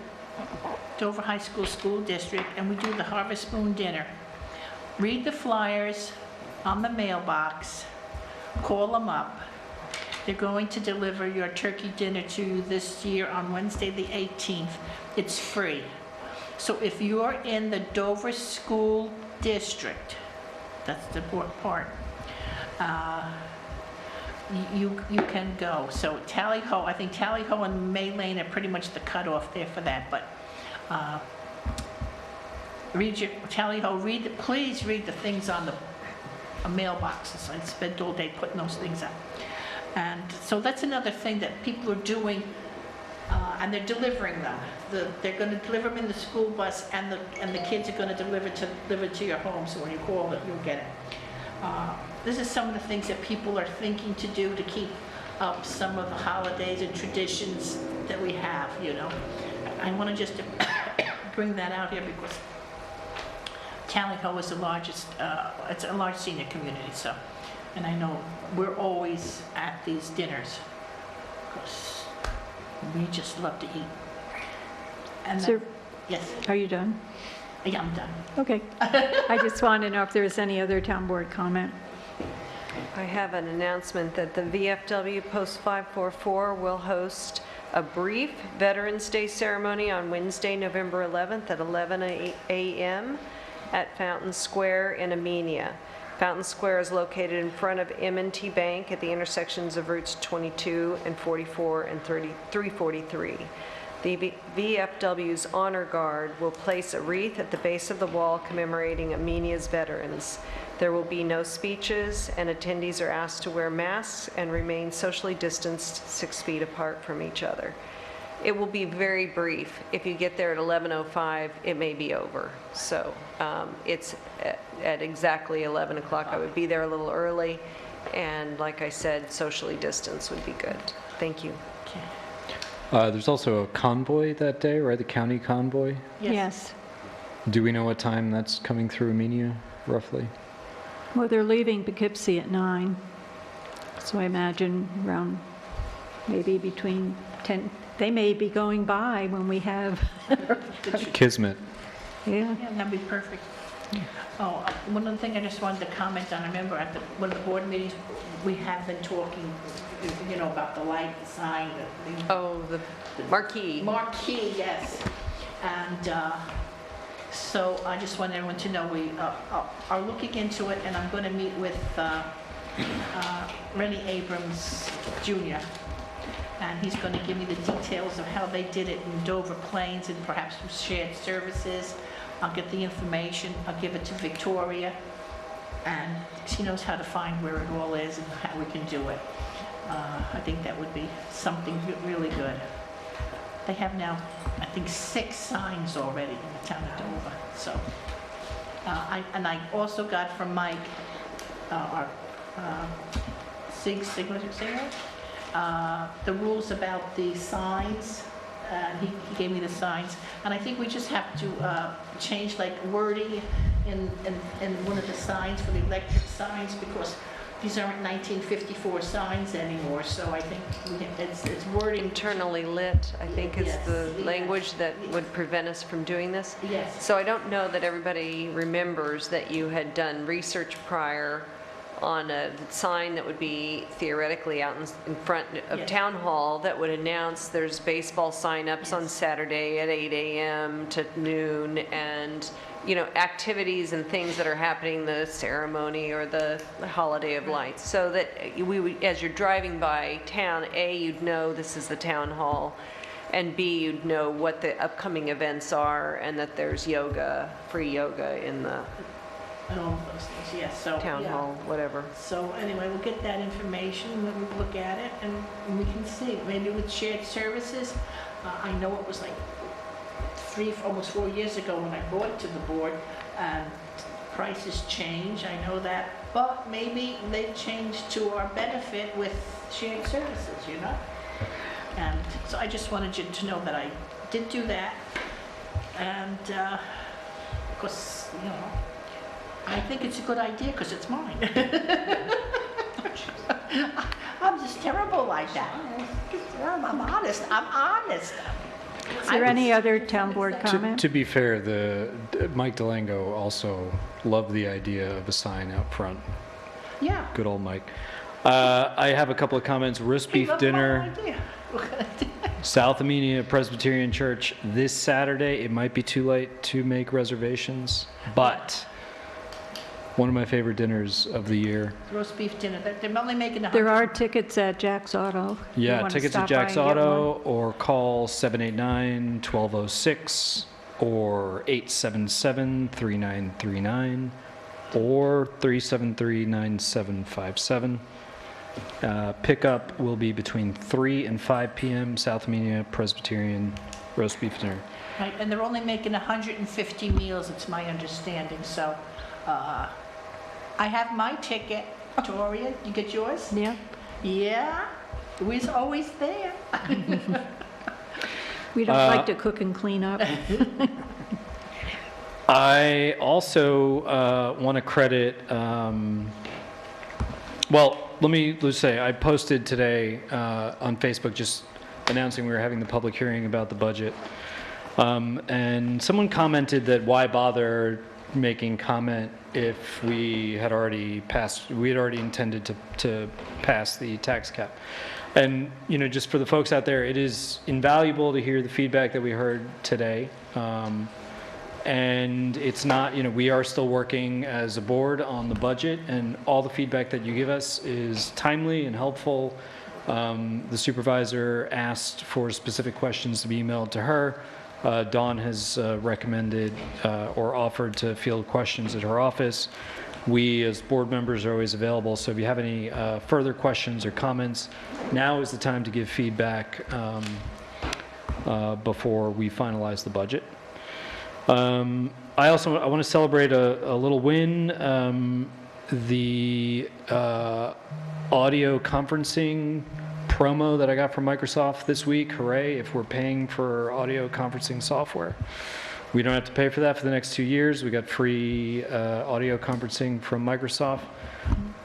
Dover High School School District and we do the Harvest Moon Dinner, read the flyers on the mailbox, call them up. They're going to deliver your turkey dinner to you this year on Wednesday the 18th. It's free. So if you're in the Dover School District, that's the part, you can go. So Tally-Ho, I think Tally-Ho and May Lane are pretty much the cutoff there for that, but read your Tally-Ho, please read the things on the mailboxes. I spent all day putting those things up. And so that's another thing that people are doing, and they're delivering them. They're going to deliver them in the school bus, and the kids are going to deliver to your home, so when you call it, you'll get it. This is some of the things that people are thinking to do to keep up some of the holidays and traditions that we have, you know. I want to just bring that out here because Tally-Ho is the largest, it's a large senior community, so. And I know we're always at these dinners because we just love to eat. And Sir, yes. Are you done? Yeah, I'm done. Okay. I just want to know if there's any other town board comment. I have an announcement that the VFW Post 544 will host a brief Veterans Day ceremony on Wednesday, November 11th at 11 a.m. at Fountain Square in Amenia. Fountain Square is located in front of M&T Bank at the intersections of routes 22 and 44 and 343. The VFW's Honor Guard will place a wreath at the base of the wall commemorating Amenia's veterans. There will be no speeches, and attendees are asked to wear masks and remain socially distanced 6 feet apart from each other. It will be very brief. If you get there at 11:05, it may be over. So it's at exactly 11 o'clock. I would be there a little early, and like I said, socially distanced would be good. Thank you. There's also a convoy that day, right? The county convoy? Yes. Do we know what time that's coming through Amenia, roughly? Well, they're leaving Poughkeepsie at 9. So I imagine around maybe between 10. They may be going by when we have. Kismet. Yeah. Yeah, that'd be perfect. Oh, one other thing I just wanted to comment on, I remember at one of the board meetings, we have been talking, you know, about the light, the sign, the marquee. Marquee, yes. And so I just want everyone to know we are looking into it, and I'm going to meet with Rennie Abrams Jr., and he's going to give me the details of how they did it in Dover Plains and perhaps some shared services. I'll get the information, I'll give it to Victoria, and she knows how to find where it all is and how we can do it. I think that would be something really good. They have now, I think, 6 signs already in the town of Dover. So, I also got from Mike, our singer, the rules about the signs. He gave me the signs, and I think we just have to change like wording in one of the signs for the electric signs, because these aren't 1954 signs anymore. So I think it's wording. Internally lit, I think, is the language that would prevent us from doing this. Yes. So I don't know that everybody remembers that you had done research prior on a sign that would be theoretically out in front of Town Hall that would announce there's baseball signups on Saturday at 8 a.m. to noon, and activities and things that are happening, the ceremony or the holiday of lights, so that we would, as you're driving by town, A, you'd know this is the town hall, and B, you'd know what the upcoming events are, and that there's yoga, free yoga in the and all of those things, yes. So town hall, whatever. So anyway, we'll get that information, and we'll look at it, and we can see. Maybe with shared services, I know it was like almost 4 years ago when I brought it to the board, and prices change, I know that, but maybe they've changed to our benefit with shared services, And so I just wanted you to know that I did do that, and of course, I think it's a good idea because it's mine. I'm just terrible like that. I'm honest. Is there any other town board comment? To be fair, Mike Delango also loved the idea of a sign out front. Yeah. Good old Mike. I have a couple of comments. Roast beef dinner, South Amenia Presbyterian Church this Saturday. It might be too late to make reservations, but one of my favorite dinners of the year. Roast beef dinner. They're only making 100. There are tickets at Jack's Auto. Yeah, tickets at Jack's Auto, or call 789-1206 or 877-3939 or 373-9757. Pickup will be between 3 and 5 p.m. South Amenia Presbyterian roast beef dinner. Right, and they're only making 150 meals, it's my understanding. So I have my ticket. Victoria, you get yours? Yeah. Yeah, it was always there. We don't like to cook and clean up. I also want to credit, let me just say, I posted today on Facebook just announcing we were having the public hearing about the budget. And someone commented that why bother making comment if we had already intended to pass the tax cap. And, just for the folks out there, it is invaluable to hear the feedback that we heard today. And it's not, we are still working as a board on the budget, and all the feedback that you give us is timely and helpful. The supervisor asked for specific questions to be emailed to her. Dawn has recommended or offered to field questions at her office. We, as board members, are always available, so if you have any further questions or comments, now is the time to give feedback before we finalize the budget. I want to celebrate a little win. The audio conferencing promo that I got from Microsoft this week. Hooray, if we're paying for audio conferencing software. We don't have to pay for that for the next 2 years. We got free audio conferencing from Microsoft.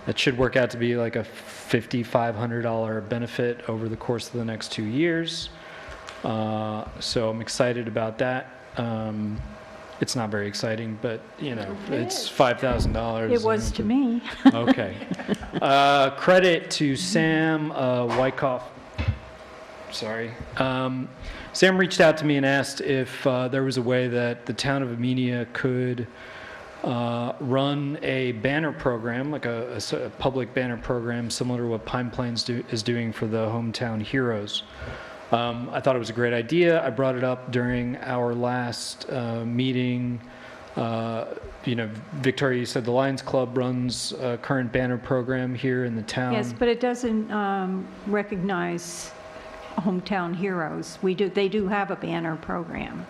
That should work out to be like a $5,500 benefit over the course of the next 2 years. So I'm excited about that. It's not very exciting, but it's $5,000. It was to me. Okay. Credit to Sam Wyckoff. Sorry. Sam reached out to me and asked if there was a way that the town of Amenia could run a banner program, like a public banner program similar to what Pine Plains is doing for the Hometown Heroes. I thought it was a great idea. I brought it up during our last meeting. Victoria, you said the Lions Club runs a current banner program here in the town. Yes, but it doesn't recognize hometown heroes. They do have a banner program.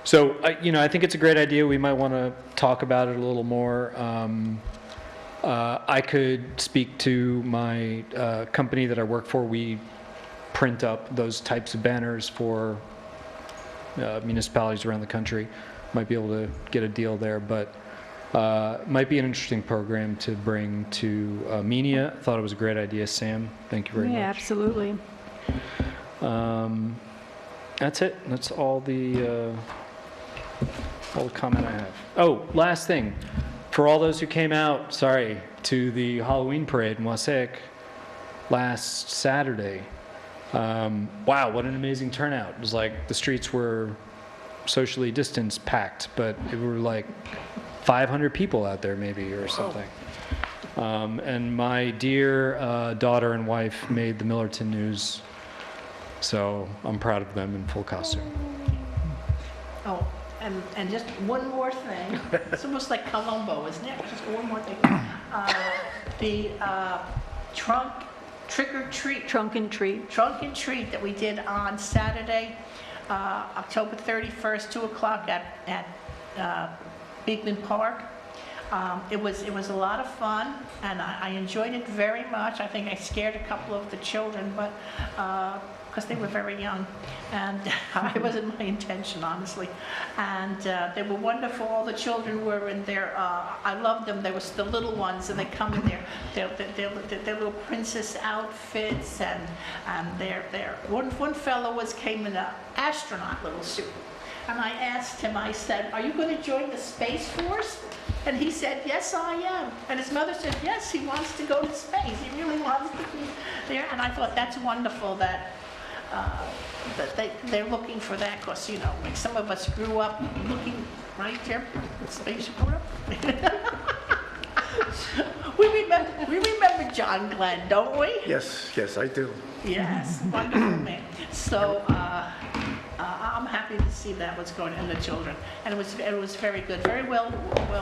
So, I think it's a great idea. We might want to talk about it a little more. I could speak to my company that I work for. We print up those types of banners for municipalities around the country. Might be able to get a deal there, but might be an interesting program to bring to Amenia. I thought it was a great idea, Sam. Thank you very much. Yeah, absolutely. That's it. That's all the comment I have. Oh, last thing. For all those who came out, to the Halloween parade in Wassaic last Saturday. Wow, what an amazing turnout. It was like the streets were socially distanced, packed, but it were like 500 people out there maybe or something. And my dear daughter and wife made the Millerton News, so I'm proud of them in full costume. Oh, and just one more thing. It's almost like Columbo, isn't it? Just one more thing. The trunk and treat that we did on Saturday, October 31st, 2 o'clock at Beekman Park. It was a lot of fun, and I enjoyed it very much. I think I scared a couple of the children, but because they were very young, and it wasn't my intention, honestly. And they were wonderful. All the children were in their, I loved them. There was the little ones, and they come in their little princess outfits, and one fellow came in an astronaut little suit. And I asked him, I said, "Are you going to join the Space Force?" And he said, "Yes, I am." And his mother said, "Yes, he wants to go to space. He really wants to be there." And I thought that's wonderful that they're looking for that, because, like some of us grew up looking right there, space program. We remember John Glenn, don't we? Yes, I do. Yes, wonderful man. So I'm happy to see that what's going on in the children, and it was very good, very well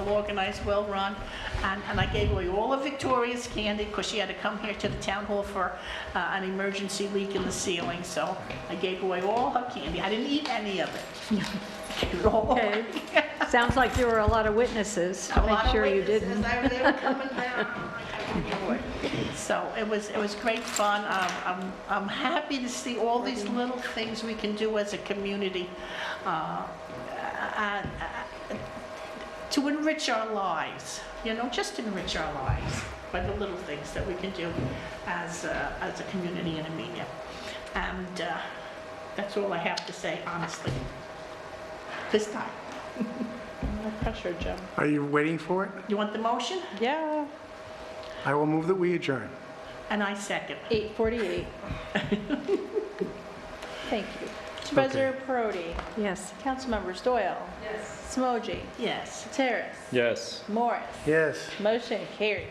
organized, well run, and I gave away all of Victoria's candy because she had to come here to the town hall for an emergency leak in the ceiling. So I gave away all her candy. I didn't eat any of it. Okay. Sounds like there were a lot of witnesses. Make sure you didn't. They were coming down. So it was great fun. I'm happy to see all these little things we can do as a community to enrich our lives. Just enrich our lives by the little things that we can do as a community in Amenia. And that's all I have to say, honestly. This time. No pressure, Jim. Are you waiting for it? You want the motion? Yeah. I will move that we adjourn. And I second. 8:48. Thank you. Supervisor Parodi. Yes. Councilmembers Doyle. Yes. Smoji. Yes. Terrace. Yes. Morris. Yes. Motion carries.